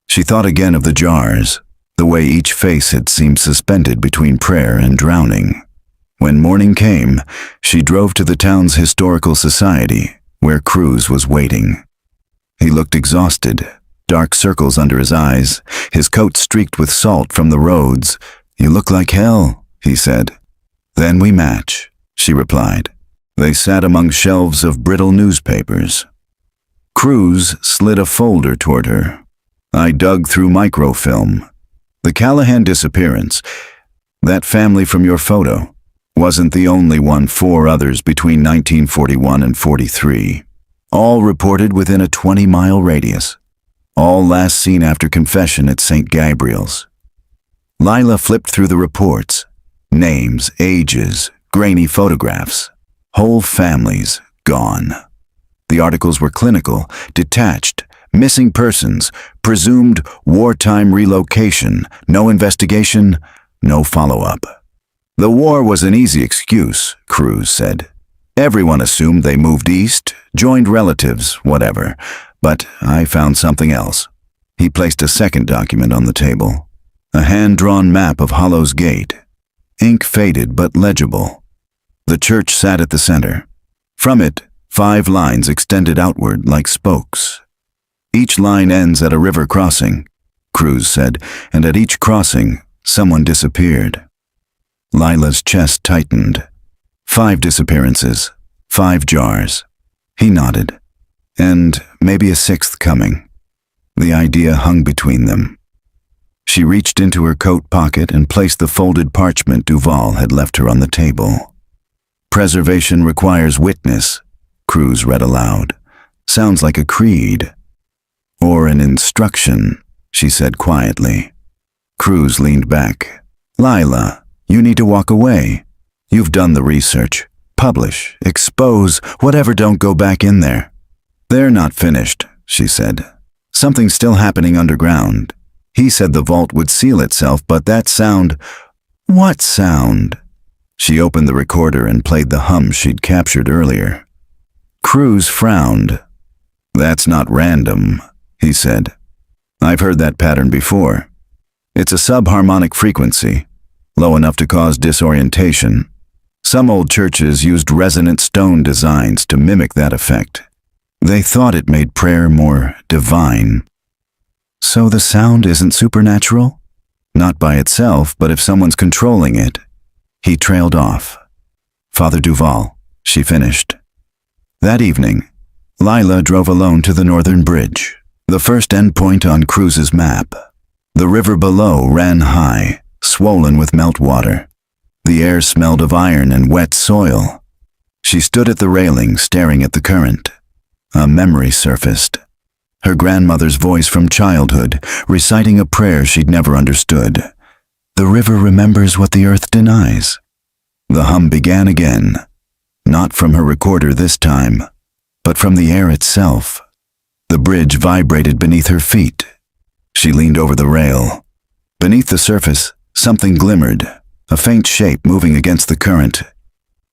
She thought again of the jars, the way each face had seemed suspended between prayer and drowning. When morning came, she drove to the town's historical society, where Cruz was waiting. He looked exhausted, dark circles under his eyes, his coat streaked with salt from the roads. "You look like hell," he said. "Then we match," she replied. They sat among shelves of brittle newspapers. Cruz slid a folder toward her. "I dug through microfilm. The Callahan disappearance, that family from your photo, wasn't the only one. 4 others between 1941 and 43. All reported within a 20-mile radius. All last seen after confession at St. Gabriel's." Lila flipped through the reports. Names, ages, grainy photographs. Whole families gone. The articles were clinical, detached, missing persons, presumed wartime relocation, no investigation, no follow-up. "The war was an easy excuse," Cruz said. "Everyone assumed they moved east, joined relatives, whatever. But I found something else." He placed a second document on the table. A hand-drawn map of Hollow's Gate. Ink faded but legible. The church sat at the center. From it, 5 lines extended outward like spokes. "Each line ends at a river crossing," Cruz said, "and at each crossing, someone disappeared." Lila's chest tightened. 5 disappearances, 5 jars. He nodded. And maybe a 6th coming. The idea hung between them. She reached into her coat pocket and placed the folded parchment Duval had left her on the table. "Preservation requires witness," Cruz read aloud. "Sounds like a creed." "Or an instruction," she said quietly. Cruz leaned back. "Lila, you need to walk away. You've done the research. Publish, expose, whatever, don't go back in there." "They're not finished," she said. "Something's still happening underground. He said the vault would seal itself, but that sound—" "What sound?" She opened the recorder and played the hum she'd captured earlier. Cruz frowned. "That's not random," he said. "I've heard that pattern before. It's a subharmonic frequency, low enough to cause disorientation. Some old churches used resonant stone designs to mimic that effect. They thought it made prayer more divine." "So the sound isn't supernatural?" "Not by itself, but if someone's controlling it." He trailed off. "Father Duval," she finished. That evening, Lila drove alone to the northern bridge, the first endpoint on Cruz's map. The river below ran high, swollen with meltwater. The air smelled of iron and wet soil. She stood at the railing, staring at the current. A memory surfaced. Her grandmother's voice from childhood, reciting a prayer she'd never understood. "The river remembers what the earth denies." The hum began again, not from her recorder this time, but from the air itself. The bridge vibrated beneath her feet. She leaned over the rail. Beneath the surface, something glimmered, a faint shape moving against the current.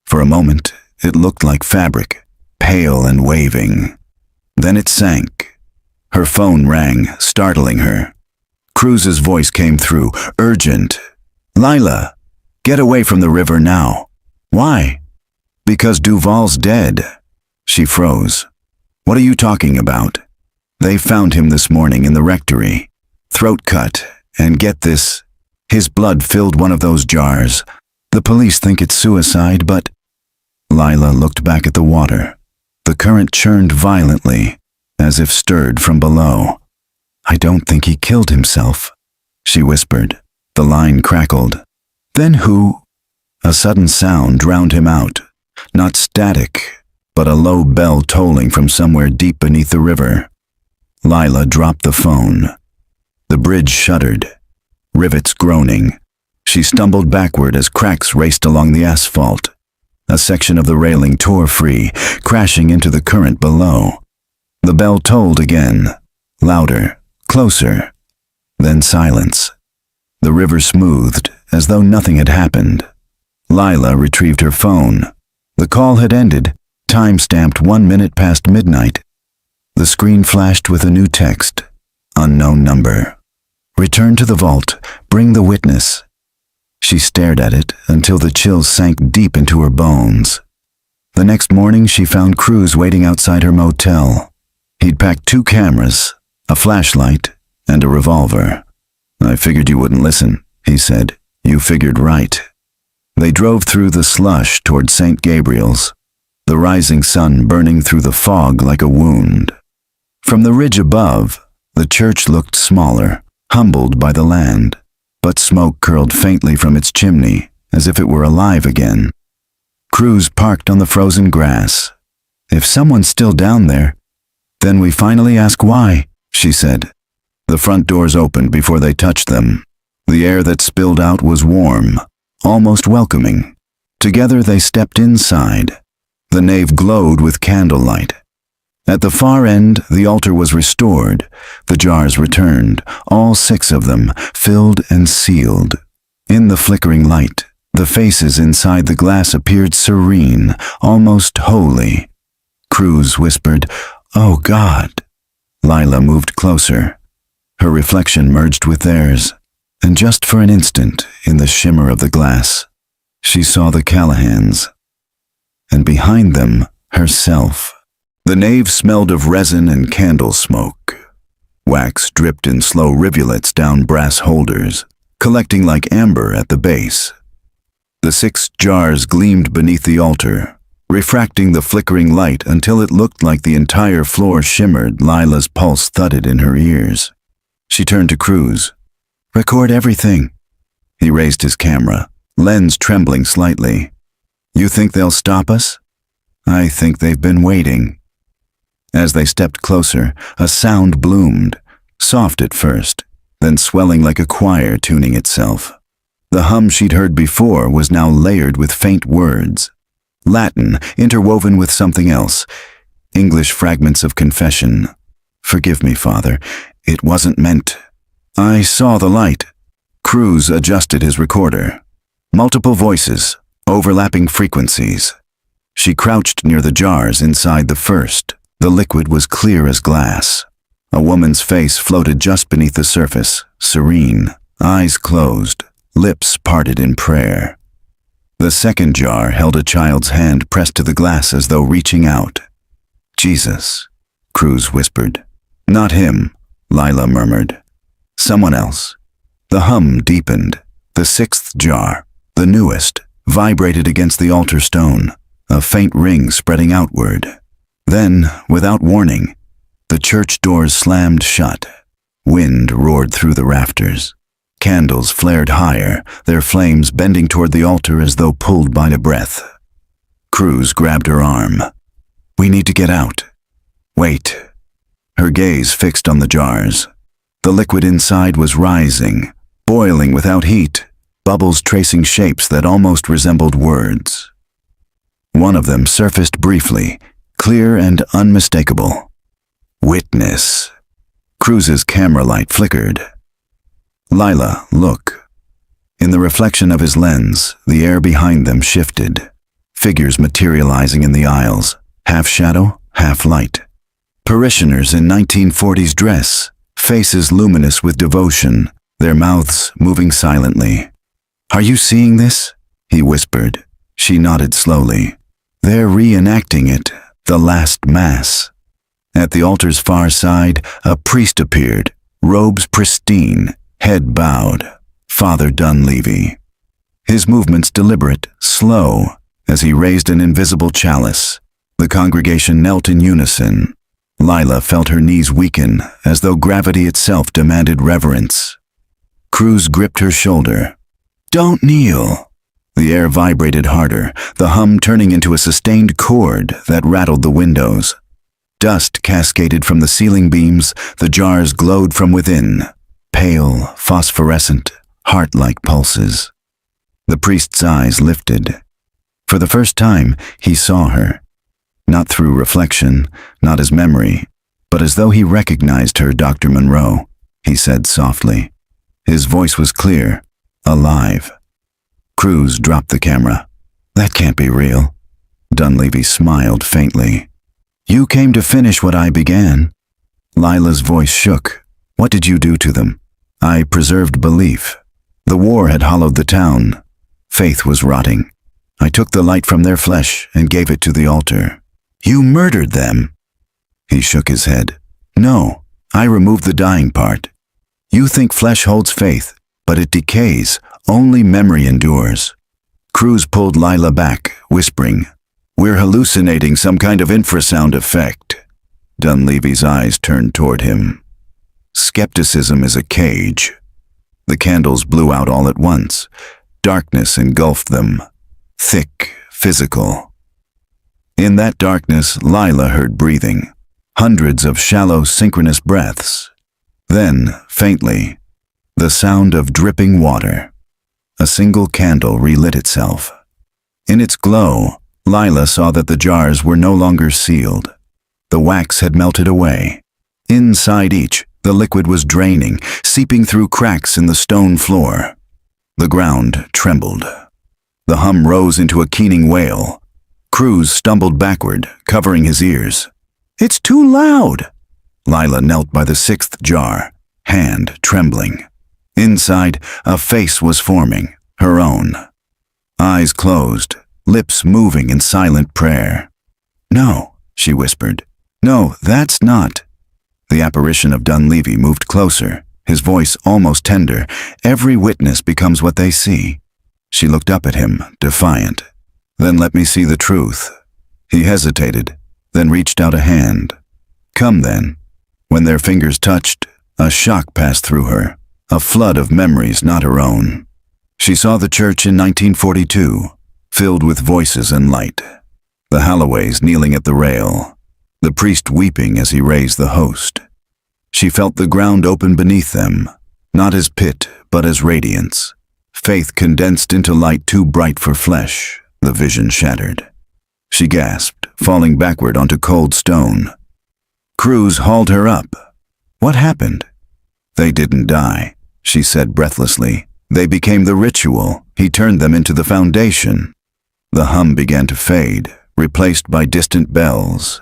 For a moment, it looked like fabric, pale and waving. Then it sank. Her phone rang, startling her. Cruz's voice came through, urgent. "Lila, get away from the river now." "Why?" "Because Duval's dead." She froze. "What are you talking about?" "They found him this morning in the rectory. Throat cut, and get this, his blood filled one of those jars. The police think it's suicide, but—" Lila looked back at the water. The current churned violently, as if stirred from below. "I don't think he killed himself," she whispered. The line crackled. "Then who—" A sudden sound drowned him out. Not static, but a low bell tolling from somewhere deep beneath the river. Lila dropped the phone. The bridge shuddered, rivets groaning. She stumbled backward as cracks raced along the asphalt. A section of the railing tore free, crashing into the current below. The bell tolled again, louder, closer. Then silence. The river smoothed, as though nothing had happened. Lila retrieved her phone. The call had ended, time-stamped 1 minute past midnight. The screen flashed with a new text. Unknown number. Return to the vault. Bring the witness. She stared at it until the chills sank deep into her bones. The next morning she found Cruz waiting outside her motel. He'd packed 2 cameras, a flashlight, and a revolver. I figured you wouldn't listen, he said. You figured right. They drove through the slush toward St. Gabriel's, the rising sun burning through the fog like a wound. From the ridge above, the church looked smaller, humbled by the land, but smoke curled faintly from its chimney, as if it were alive again. Cruz parked on the frozen grass. If someone's still down there, then we finally ask why, she said. The front doors opened before they touched them. The air that spilled out was warm, almost welcoming. Together they stepped inside. The nave glowed with candlelight. At the far end, the altar was restored, the jars returned, all 6 of them, filled and sealed. In the flickering light, the faces inside the glass appeared serene, almost holy. Cruz whispered, "Oh God." Lila moved closer. Her reflection merged with theirs, and just for an instant, in the shimmer of the glass, she saw the Callahans. And behind them, herself. The nave smelled of resin and candle smoke. Wax dripped in slow rivulets down brass holders, collecting like amber at the base. The 6 jars gleamed beneath the altar, refracting the flickering light until it looked like the entire floor shimmered. Lila's pulse thudded in her ears. She turned to Cruz. "Record everything." He raised his camera, lens trembling slightly. "You think they'll stop us?" "I think they've been waiting." As they stepped closer, a sound bloomed, soft at first, then swelling like a choir tuning itself. The hum she'd heard before was now layered with faint words. Latin, interwoven with something else. English fragments of confession. "Forgive me, Father. It wasn't meant." "I saw the light." Cruz adjusted his recorder. Multiple voices, overlapping frequencies. She crouched near the jars inside the first. The liquid was clear as glass. A woman's face floated just beneath the surface, serene, eyes closed, lips parted in prayer. The second jar held a child's hand pressed to the glass as though reaching out. "Jesus," Cruz whispered. "Not him," Lila murmured. "Someone else." The hum deepened. The 6th jar, the newest, vibrated against the altar stone, a faint ring spreading outward. Then, without warning, the church doors slammed shut. Wind roared through the rafters. Candles flared higher, their flames bending toward the altar as though pulled by a breath. Cruz grabbed her arm. "We need to get out." "Wait." Her gaze fixed on the jars. The liquid inside was rising, boiling without heat, bubbles tracing shapes that almost resembled words. One of them surfaced briefly, clear and unmistakable. "Witness." Cruz's camera light flickered. "Lila, look." In the reflection of his lens, the air behind them shifted. Figures materializing in the aisles, half shadow, half light. Parishioners in 1940s dress, faces luminous with devotion, their mouths moving silently. "Are you seeing this?" he whispered. She nodded slowly. "They're reenacting it, the last mass." At the altar's far side, a priest appeared, robes pristine, head bowed, Father Dunleavy. His movements deliberate, slow, as he raised an invisible chalice. The congregation knelt in unison. Lila felt her knees weaken, as though gravity itself demanded reverence. Cruz gripped her shoulder. "Don't kneel." The air vibrated harder, the hum turning into a sustained chord that rattled the windows. Dust cascaded from the ceiling beams, the jars glowed from within, pale, phosphorescent, heart-like pulses. The priest's eyes lifted. For the first time, he saw her. Not through reflection, not as memory, but as though he recognized her. "Dr. Monroe," he said softly. His voice was clear, alive. Cruz dropped the camera. That can't be real. Dunleavy smiled faintly. You came to finish what I began. Lila's voice shook. What did you do to them? I preserved belief. The war had hollowed the town. Faith was rotting. I took the light from their flesh and gave it to the altar. You murdered them. He shook his head. No, I removed the dying part. You think flesh holds faith, but it decays. Only memory endures. Cruz pulled Lila back, whispering, We're hallucinating some kind of infrasound effect. Dunleavy's eyes turned toward him. Skepticism is a cage. The candles blew out all at once. Darkness engulfed them. Thick, physical. In that darkness, Lila heard breathing. Hundreds of shallow, synchronous breaths. Then, faintly, the sound of dripping water. A single candle relit itself. In its glow, Lila saw that the jars were no longer sealed. The wax had melted away. Inside each, the liquid was draining, seeping through cracks in the stone floor. The ground trembled. The hum rose into a keening wail. Cruz stumbled backward, covering his ears. It's too loud! Lila knelt by the sixth jar, hand trembling. Inside, a face was forming, her own. Eyes closed, lips moving in silent prayer. No, she whispered. No, that's not. The apparition of Dunleavy moved closer, his voice almost tender. Every witness becomes what they see. She looked up at him, defiant. Then let me see the truth. He hesitated, then reached out a hand. Come then. When their fingers touched, a shock passed through her, a flood of memories not her own. She saw the church in 1942, filled with voices and light. The Halloways kneeling at the rail, the priest weeping as he raised the host. She felt the ground open beneath them, not as pit, but as radiance. Faith condensed into light too bright for flesh, the vision shattered. She gasped, falling backward onto cold stone. Cruz hauled her up. What happened? They didn't die, she said breathlessly. They became the ritual. He turned them into the foundation. The hum began to fade, replaced by distant bells.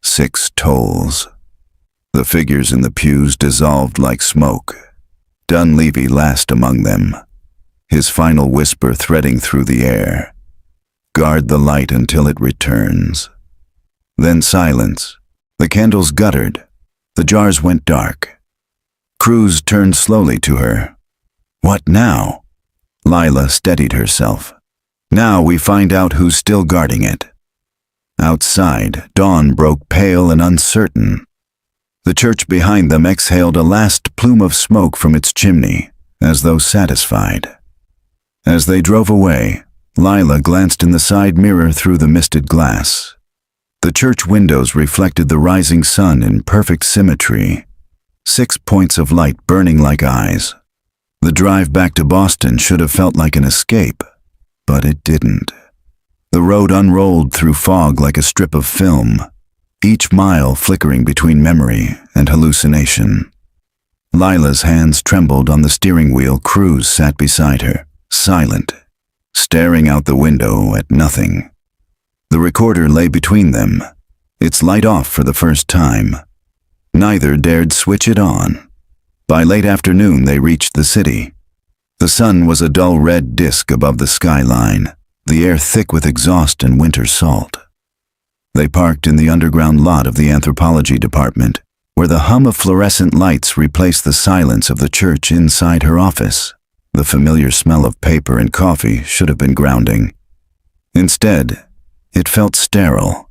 6 tolls. The figures in the pews dissolved like smoke. Dunleavy last among them, his final whisper threading through the air. Guard the light until it returns. Then silence. The candles guttered. The jars went dark. Cruz turned slowly to her. What now? Lila steadied herself. Now we find out who's still guarding it. Outside, dawn broke pale and uncertain. The church behind them exhaled a last plume of smoke from its chimney, as though satisfied. As they drove away, Lila glanced in the side mirror through the misted glass. The church windows reflected the rising sun in perfect symmetry, 6 points of light burning like eyes. The drive back to Boston should have felt like an escape, but it didn't. The road unrolled through fog like a strip of film, each mile flickering between memory and hallucination. Lila's hands trembled on the steering wheel. Cruz sat beside her, silent, staring out the window at nothing. The recorder lay between them, its light off for the first time. Neither dared switch it on. By late afternoon they reached the city. The sun was a dull red disk above the skyline, the air thick with exhaust and winter salt. They parked in the underground lot of the anthropology department, where the hum of fluorescent lights replaced the silence of the church inside her office. The familiar smell of paper and coffee should have been grounding. Instead, it felt sterile.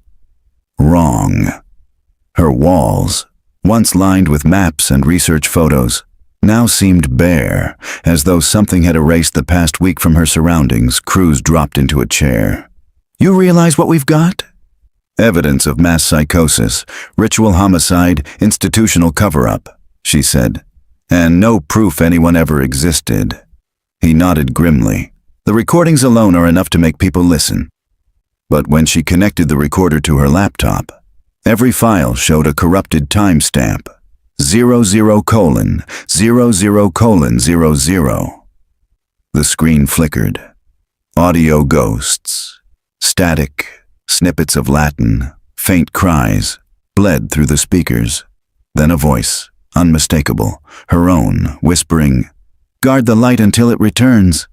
Wrong. Her walls, once lined with maps and research photos, now seemed bare, as though something had erased the past week from her surroundings. Cruz dropped into a chair. You realize what we've got? Evidence of mass psychosis, ritual homicide, institutional cover-up, she said, and no proof anyone ever existed. He nodded grimly. The recordings alone are enough to make people listen. But when she connected the recorder to her laptop, every file showed a corrupted timestamp, 00:00:00. The screen flickered. Audio ghosts. Static, snippets of Latin, faint cries, bled through the speakers. Then a voice, unmistakable, her own, whispering, "Guard the light until it returns."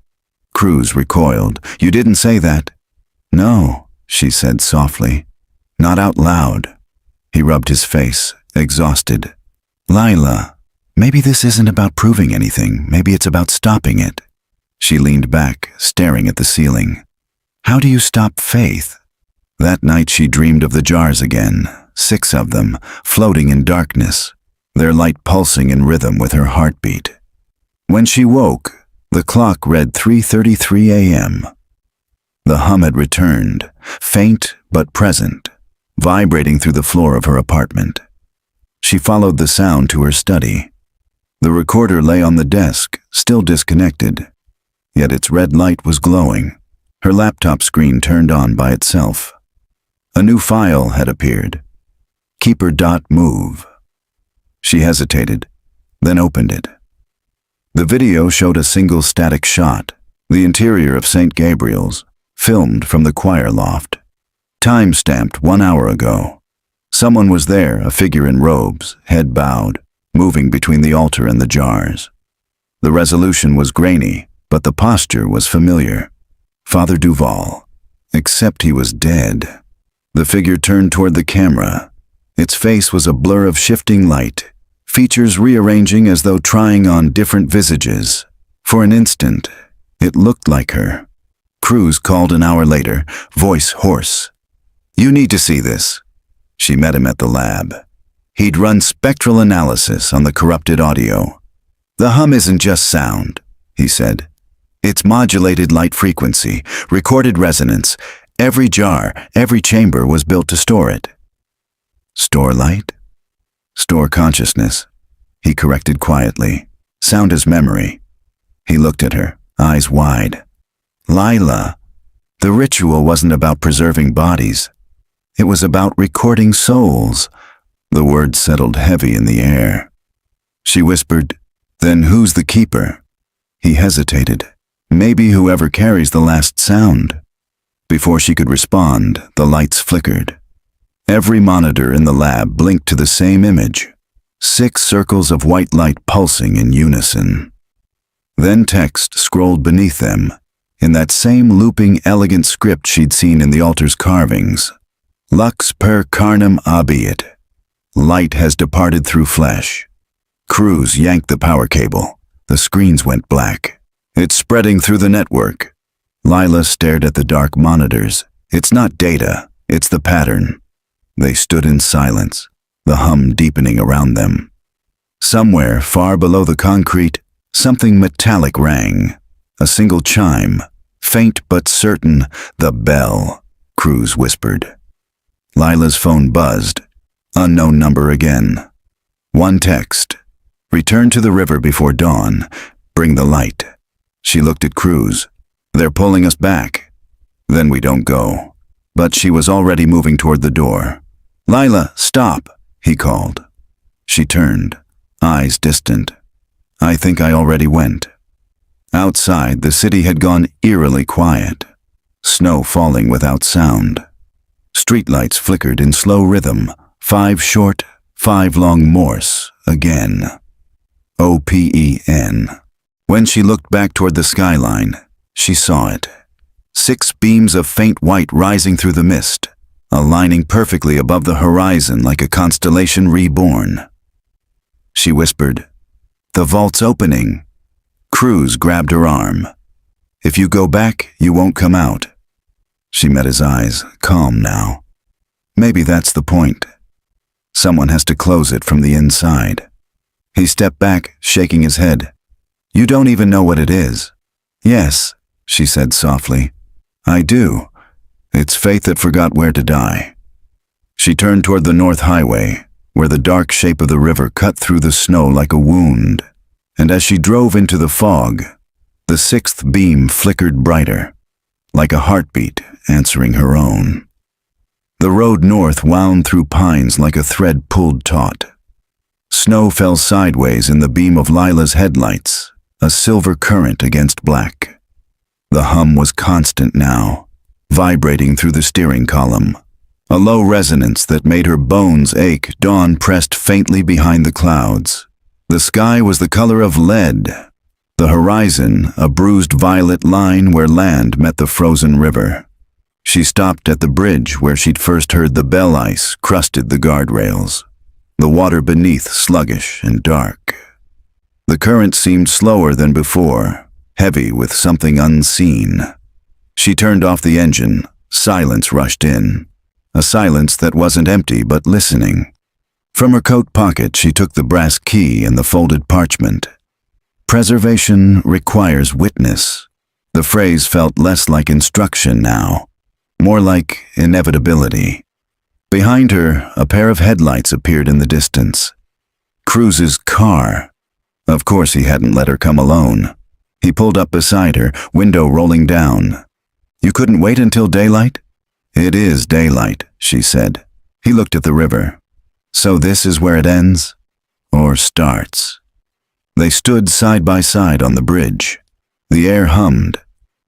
Cruz recoiled. "You didn't say that." "No," she said softly. "Not out loud." He rubbed his face, exhausted. "Lila, maybe this isn't about proving anything. Maybe it's about stopping it." She leaned back, staring at the ceiling. "How do you stop faith?" That night she dreamed of the jars again, 6 of them, floating in darkness, their light pulsing in rhythm with her heartbeat. When she woke, the clock read 3:33 a.m. The hum had returned, faint but present, vibrating through the floor of her apartment. She followed the sound to her study. The recorder lay on the desk, still disconnected, yet its red light was glowing, her laptop screen turned on by itself. A new file had appeared. Keeper.move. She hesitated, then opened it. The video showed a single static shot, the interior of St. Gabriel's, filmed from the choir loft. Time-stamped 1 hour ago. Someone was there, a figure in robes, head bowed, moving between the altar and the jars. The resolution was grainy, but the posture was familiar. Father Duval, except he was dead. The figure turned toward the camera. Its face was a blur of shifting light, features rearranging as though trying on different visages. For an instant, it looked like her. Cruz called an hour later, voice hoarse. "You need to see this." She met him at the lab. He'd run spectral analysis on the corrupted audio. "The hum isn't just sound," he said. "It's modulated light frequency, recorded resonance. Every jar, every chamber was built to store it." "Store light?" "Store consciousness," he corrected quietly. "Sound is memory." He looked at her, eyes wide. "Lila, the ritual wasn't about preserving bodies. It was about recording souls." The words settled heavy in the air. She whispered, "Then who's the keeper?" He hesitated. "Maybe whoever carries the last sound." Before she could respond, the lights flickered. Every monitor in the lab blinked to the same image, 6 circles of white light pulsing in unison. Then text scrolled beneath them, in that same looping, elegant script she'd seen in the altar's carvings. "Lux per carnem abiit. Light has departed through flesh." Cruz yanked the power cable. The screens went black. "It's spreading through the network." Lila stared at the dark monitors. "It's not data, it's the pattern." They stood in silence, the hum deepening around them. Somewhere, far below the concrete, something metallic rang. A single chime, faint but certain. "The bell," Cruz whispered. Lila's phone buzzed. Unknown number again. One text. "Return to the river before dawn. Bring the light." She looked at Cruz. "They're pulling us back." "Then we don't go." But she was already moving toward the door. "Lila, stop," he called. She turned, eyes distant. "I think I already went." Outside, the city had gone eerily quiet. Snow falling without sound. Streetlights flickered in slow rhythm, 5 short, 5 long Morse, again. OPEN. When she looked back toward the skyline, she saw it. 6 beams of faint white rising through the mist, aligning perfectly above the horizon like a constellation reborn. She whispered, "The vault's opening." Cruz grabbed her arm. "If you go back, you won't come out." She met his eyes, calm now. "Maybe that's the point. Someone has to close it from the inside." He stepped back, shaking his head. "You don't even know what it is." "Yes," she said softly. "I do. It's faith that forgot where to die." She turned toward the North Highway, where the dark shape of the river cut through the snow like a wound. And as she drove into the fog, the 6th beam flickered brighter, like a heartbeat answering her own. The road north wound through pines like a thread pulled taut. Snow fell sideways in the beam of Lila's headlights, a silver current against black. The hum was constant now, vibrating through the steering column. A low resonance that made her bones ache. Dawn pressed faintly behind the clouds. The sky was the color of lead. The horizon, a bruised violet line where land met the frozen river. She stopped at the bridge where she'd first heard the bell ice crusted the guardrails. The water beneath sluggish and dark. The current seemed slower than before, heavy with something unseen. She turned off the engine. Silence rushed in. A silence that wasn't empty but listening. From her coat pocket she took the brass key and the folded parchment. Preservation requires witness. The phrase felt less like instruction now, more like inevitability. Behind her, a pair of headlights appeared in the distance. Cruz's car. Of course he hadn't let her come alone. He pulled up beside her, window rolling down. "You couldn't wait until daylight?" "It is daylight," she said. He looked at the river. "So this is where it ends? Or starts?" They stood side by side on the bridge. The air hummed.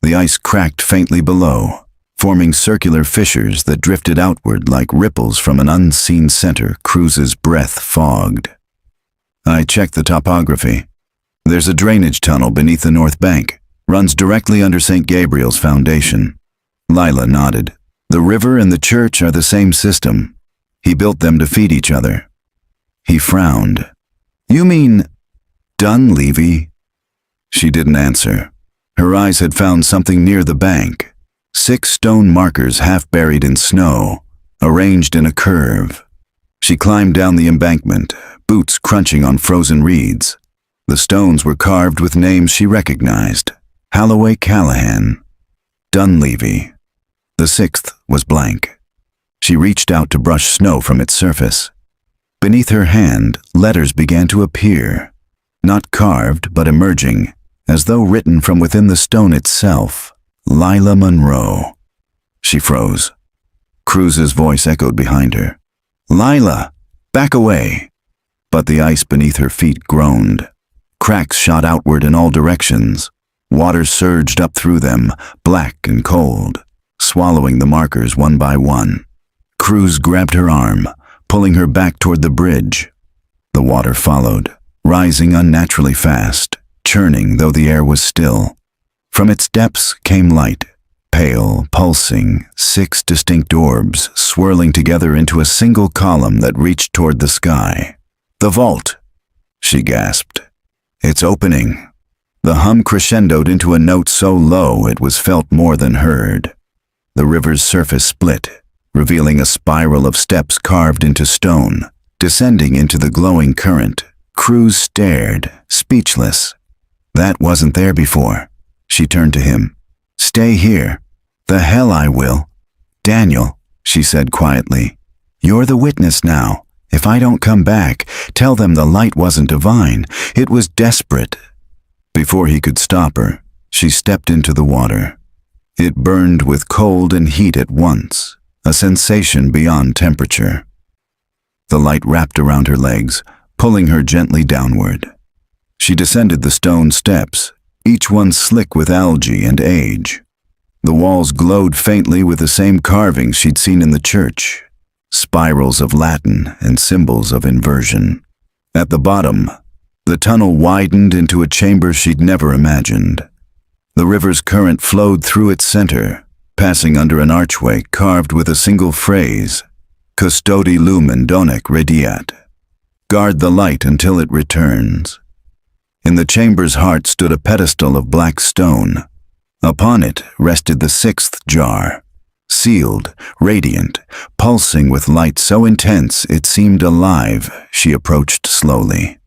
The ice cracked faintly below, forming circular fissures that drifted outward like ripples from an unseen center. Cruz's breath fogged. "I checked the topography. There's a drainage tunnel beneath the north bank. Runs directly under St. Gabriel's foundation." Lila nodded. "The river and the church are the same system. He built them to feed each other." He frowned. "You mean Dunleavy?" She didn't answer. Her eyes had found something near the bank. 6 stone markers half buried in snow, arranged in a curve. She climbed down the embankment, boots crunching on frozen reeds. The stones were carved with names she recognized. Holloway Callahan. Dunleavy. The 6th was blank. She reached out to brush snow from its surface. Beneath her hand, letters began to appear, not carved but emerging, as though written from within the stone itself. Lila Monroe. She froze. Cruz's voice echoed behind her. "Lila, back away!" But the ice beneath her feet groaned. Cracks shot outward in all directions. Water surged up through them, black and cold, swallowing the markers one by one. Cruz grabbed her arm, pulling her back toward the bridge. The water followed, rising unnaturally fast, churning though the air was still. From its depths came light, pale, pulsing, 6 distinct orbs swirling together into a single column that reached toward the sky. "The vault!" she gasped. "It's opening." The hum crescendoed into a note so low it was felt more than heard. The river's surface split, revealing a spiral of steps carved into stone, descending into the glowing current. Cruz stared, speechless. "That wasn't there before." She turned to him. "Stay here." "The hell I will." "Daniel," she said quietly, "you're the witness now. If I don't come back, tell them the light wasn't divine. It was desperate." Before he could stop her, she stepped into the water. It burned with cold and heat at once, a sensation beyond temperature. The light wrapped around her legs, pulling her gently downward. She descended the stone steps, each one slick with algae and age. The walls glowed faintly with the same carvings she'd seen in the church, spirals of Latin and symbols of inversion. At the bottom, the tunnel widened into a chamber she'd never imagined. The river's current flowed through its center, passing under an archway carved with a single phrase, "Custodi lumen donec rediat." Guard the light until it returns. In the chamber's heart stood a pedestal of black stone. Upon it rested the 6th jar, sealed, radiant, pulsing with light so intense it seemed alive. She approached slowly.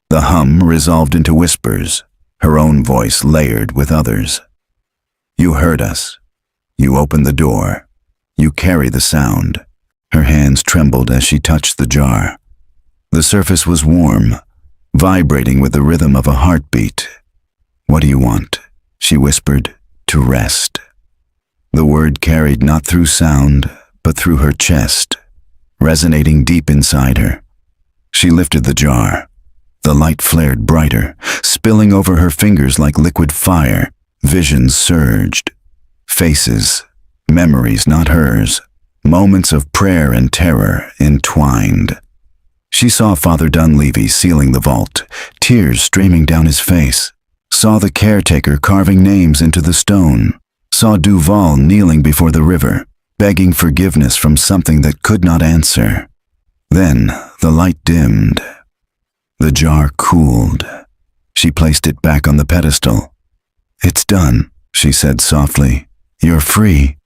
The hum resolved into whispers, her own voice layered with others. "You heard us. You opened the door. You carry the sound." Her hands trembled as she touched the jar. The surface was warm, vibrating with the rhythm of a heartbeat. "What do you want?" she whispered. "To rest." The word carried not through sound, but through her chest, resonating deep inside her. She lifted the jar. The light flared brighter, spilling over her fingers like liquid fire. Visions surged. Faces, memories not hers, moments of prayer and terror entwined. She saw Father Dunleavy sealing the vault, tears streaming down his face. Saw the caretaker carving names into the stone. Saw Duval kneeling before the river, begging forgiveness from something that could not answer. Then the light dimmed. The jar cooled. She placed it back on the pedestal. "It's done," she said softly. "You're free."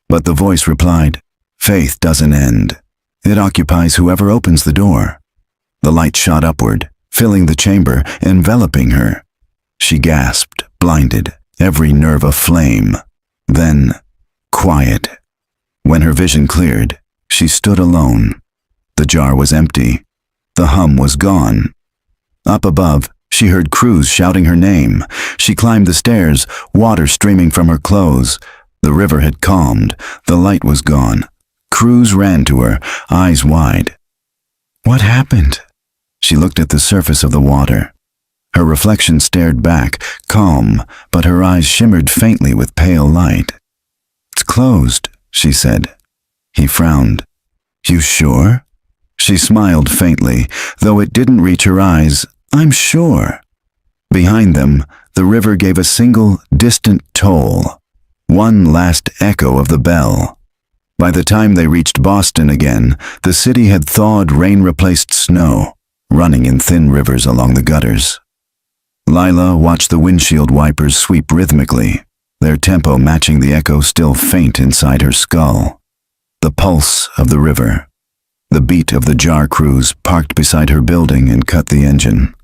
But the voice replied, "Faith doesn't end. It occupies whoever opens the door." The light shot upward, filling the chamber, enveloping her. She gasped, blinded, every nerve aflame. Then, quiet. When her vision cleared, she stood alone. The jar was empty. The hum was gone. Up above, she heard Cruz shouting her name. She climbed the stairs, water streaming from her clothes. The river had calmed. The light was gone. Cruz ran to her, eyes wide. "What happened?" She looked at the surface of the water. Her reflection stared back, calm, but her eyes shimmered faintly with pale light. "It's closed," she said. He frowned. "You sure?" She smiled faintly, though it didn't reach her eyes. "I'm sure." Behind them, the river gave a single, distant toll. One last echo of the bell. By the time they reached Boston again, the city had thawed rain-replaced snow, running in thin rivers along the gutters. Lila watched the windshield wipers sweep rhythmically, their tempo matching the echo still faint inside her skull. The pulse of the river. The beat of the jar crews parked beside her building and cut the engine.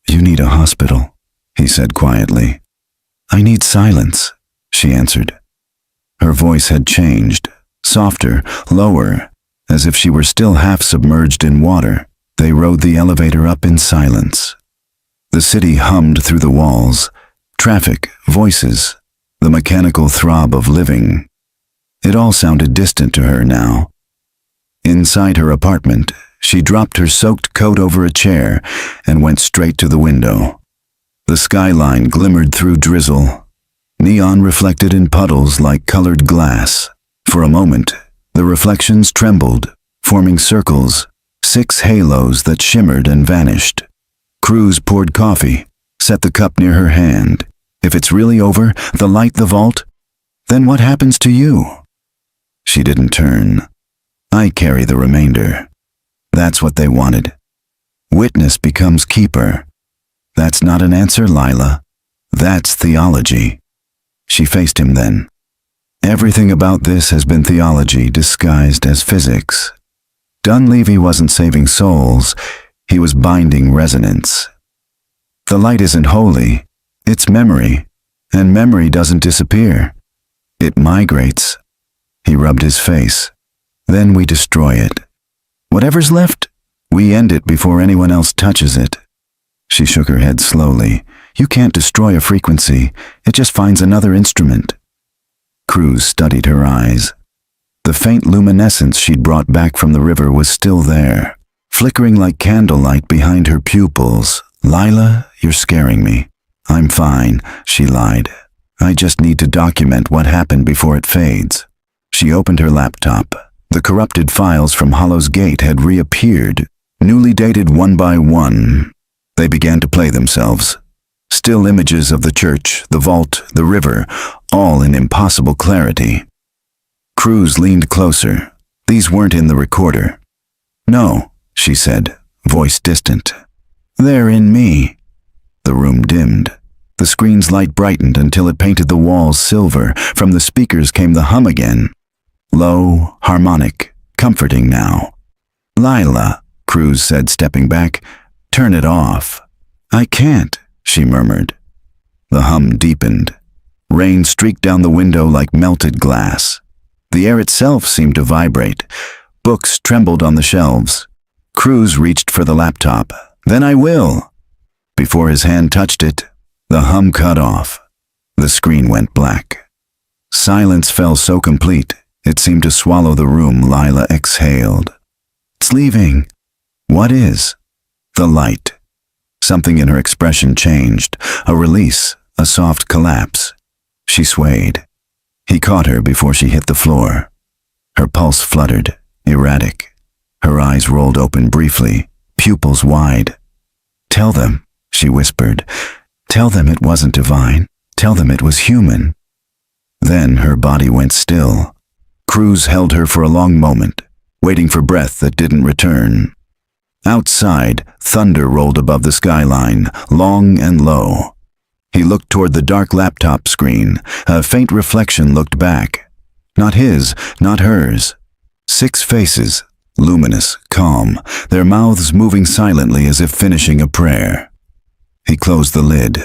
"You need a hospital," he said quietly. "I need silence," she answered. Her voice had changed, softer, lower, as if she were still half submerged in water. They rode the elevator up in silence. The city hummed through the walls. Traffic, voices, the mechanical throb of living. It all sounded distant to her now. Inside her apartment, she dropped her soaked coat over a chair and went straight to the window. The skyline glimmered through drizzle. Neon reflected in puddles like colored glass. For a moment, the reflections trembled, forming circles, 6 halos that shimmered and vanished. Cruz poured coffee, set the cup near her hand. "If it's really over, the light, the vault, then what happens to you?" She didn't turn. "I carry the remainder." That's what they wanted. Witness becomes keeper. That's not an answer, Lila. That's theology. She faced him then. Everything about this has been theology disguised as physics. Dunleavy wasn't saving souls, he was binding resonance. The light isn't holy, it's memory, and memory doesn't disappear. It migrates. He rubbed his face. Then we destroy it. Whatever's left, we end it before anyone else touches it. She shook her head slowly. You can't destroy a frequency, it just finds another instrument. Cruz studied her eyes. The faint luminescence she'd brought back from the river was still there, flickering like candlelight behind her pupils. Lila, you're scaring me. I'm fine, she lied. I just need to document what happened before it fades. She opened her laptop. The corrupted files from Hollow's Gate had reappeared, newly dated one by one. They began to play themselves. Still images of the church, the vault, the river, all in impossible clarity. Cruz leaned closer. These weren't in the recorder. No, she said, voice distant. They're in me. The room dimmed. The screen's light brightened until it painted the walls silver. From the speakers came the hum again. Low, harmonic, comforting now. Lila, Cruz said, stepping back. Turn it off. I can't, she murmured. The hum deepened. Rain streaked down the window like melted glass. The air itself seemed to vibrate. Books trembled on the shelves. Cruz reached for the laptop. Then I will. Before his hand touched it, the hum cut off. The screen went black. Silence fell so complete, it seemed to swallow the room. Lila exhaled. It's leaving. What is? The light. Something in her expression changed. A release, a soft collapse. She swayed. He caught her before she hit the floor. Her pulse fluttered, erratic. Her eyes rolled open briefly, pupils wide. "Tell them," she whispered. "Tell them it wasn't divine. Tell them it was human." Then her body went still. Cruz held her for a long moment, waiting for breath that didn't return. Outside, thunder rolled above the skyline, long and low. He looked toward the dark laptop screen. A faint reflection looked back. Not his, not hers. 6 faces, luminous, calm, their mouths moving silently as if finishing a prayer. He closed the lid.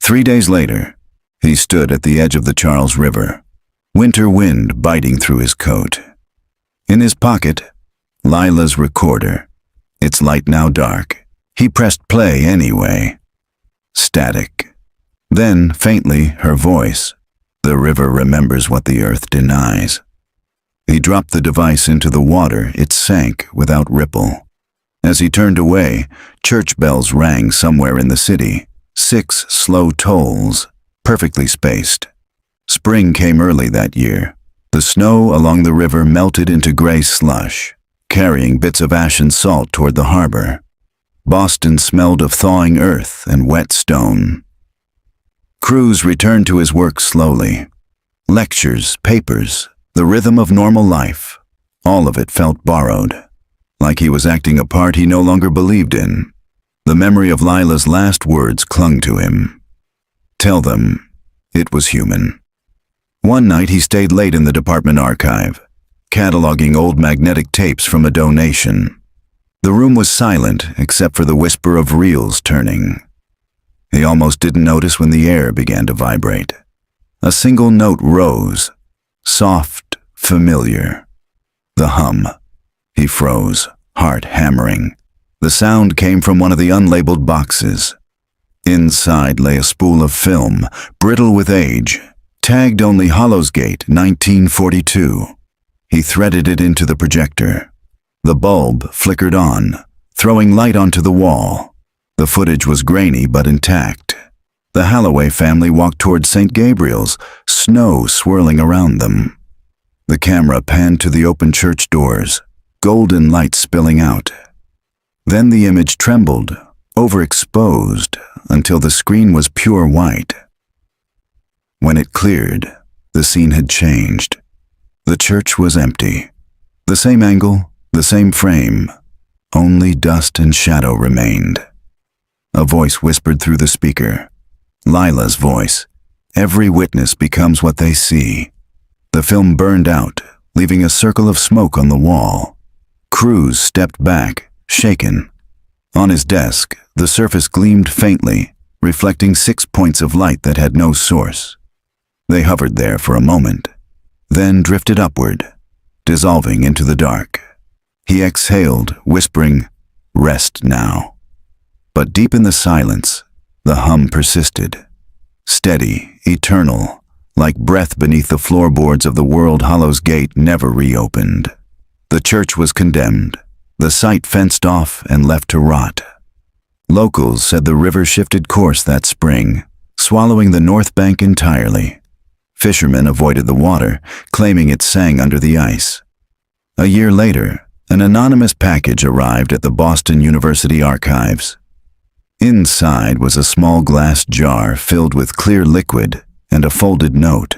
3 days later, he stood at the edge of the Charles River, winter wind biting through his coat. In his pocket, Lila's recorder, its light now dark. He pressed play anyway. Static. Then, faintly, her voice. "The river remembers what the earth denies." He dropped the device into the water. It sank without ripple. As he turned away, church bells rang somewhere in the city. 6 slow tolls, perfectly spaced. Spring came early that year. The snow along the river melted into gray slush, carrying bits of ash and salt toward the harbor. Boston smelled of thawing earth and wet stone. Cruz returned to his work slowly. Lectures, papers, the rhythm of normal life. All of it felt borrowed, like he was acting a part he no longer believed in. The memory of Lila's last words clung to him. "Tell them it was human." One night he stayed late in the department archive, cataloging old magnetic tapes from a donation. The room was silent except for the whisper of reels turning. He almost didn't notice when the air began to vibrate. A single note rose, soft, familiar. The hum. He froze, heart hammering. The sound came from one of the unlabeled boxes. Inside lay a spool of film, brittle with age, tagged only Hollowsgate 1942. He threaded it into the projector. The bulb flickered on, throwing light onto the wall. The footage was grainy but intact. The Halloway family walked toward St. Gabriel's, snow swirling around them. The camera panned to the open church doors, golden light spilling out. Then the image trembled, overexposed, until the screen was pure white. When it cleared, the scene had changed. The church was empty. The same angle, the same frame. Only dust and shadow remained. A voice whispered through the speaker. Lila's voice. "Every witness becomes what they see." The film burned out, leaving a circle of smoke on the wall. Cruz stepped back, shaken. On his desk, the surface gleamed faintly, reflecting 6 points of light that had no source. They hovered there for a moment, then drifted upward, dissolving into the dark. He exhaled, whispering, "Rest now." But deep in the silence, the hum persisted. Steady, eternal, like breath beneath the floorboards of the world Hollowsgate never reopened. The church was condemned, the site fenced off and left to rot. Locals said the river shifted course that spring, swallowing the north bank entirely. Fishermen avoided the water, claiming it sang under the ice. A year later, an anonymous package arrived at the Boston University archives. Inside was a small glass jar filled with clear liquid and a folded note.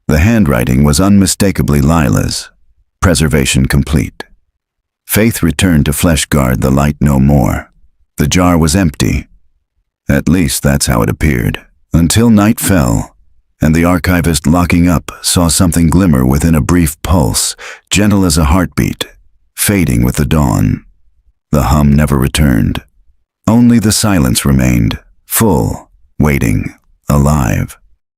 The handwriting was unmistakably Lila's. Preservation complete. Faith returned to flesh guard the light no more. The jar was empty. At least that's how it appeared, until night fell, and the archivist locking up saw something glimmer within a brief pulse, gentle as a heartbeat, fading with the dawn. The hum never returned. Only the silence remained, full, waiting, alive.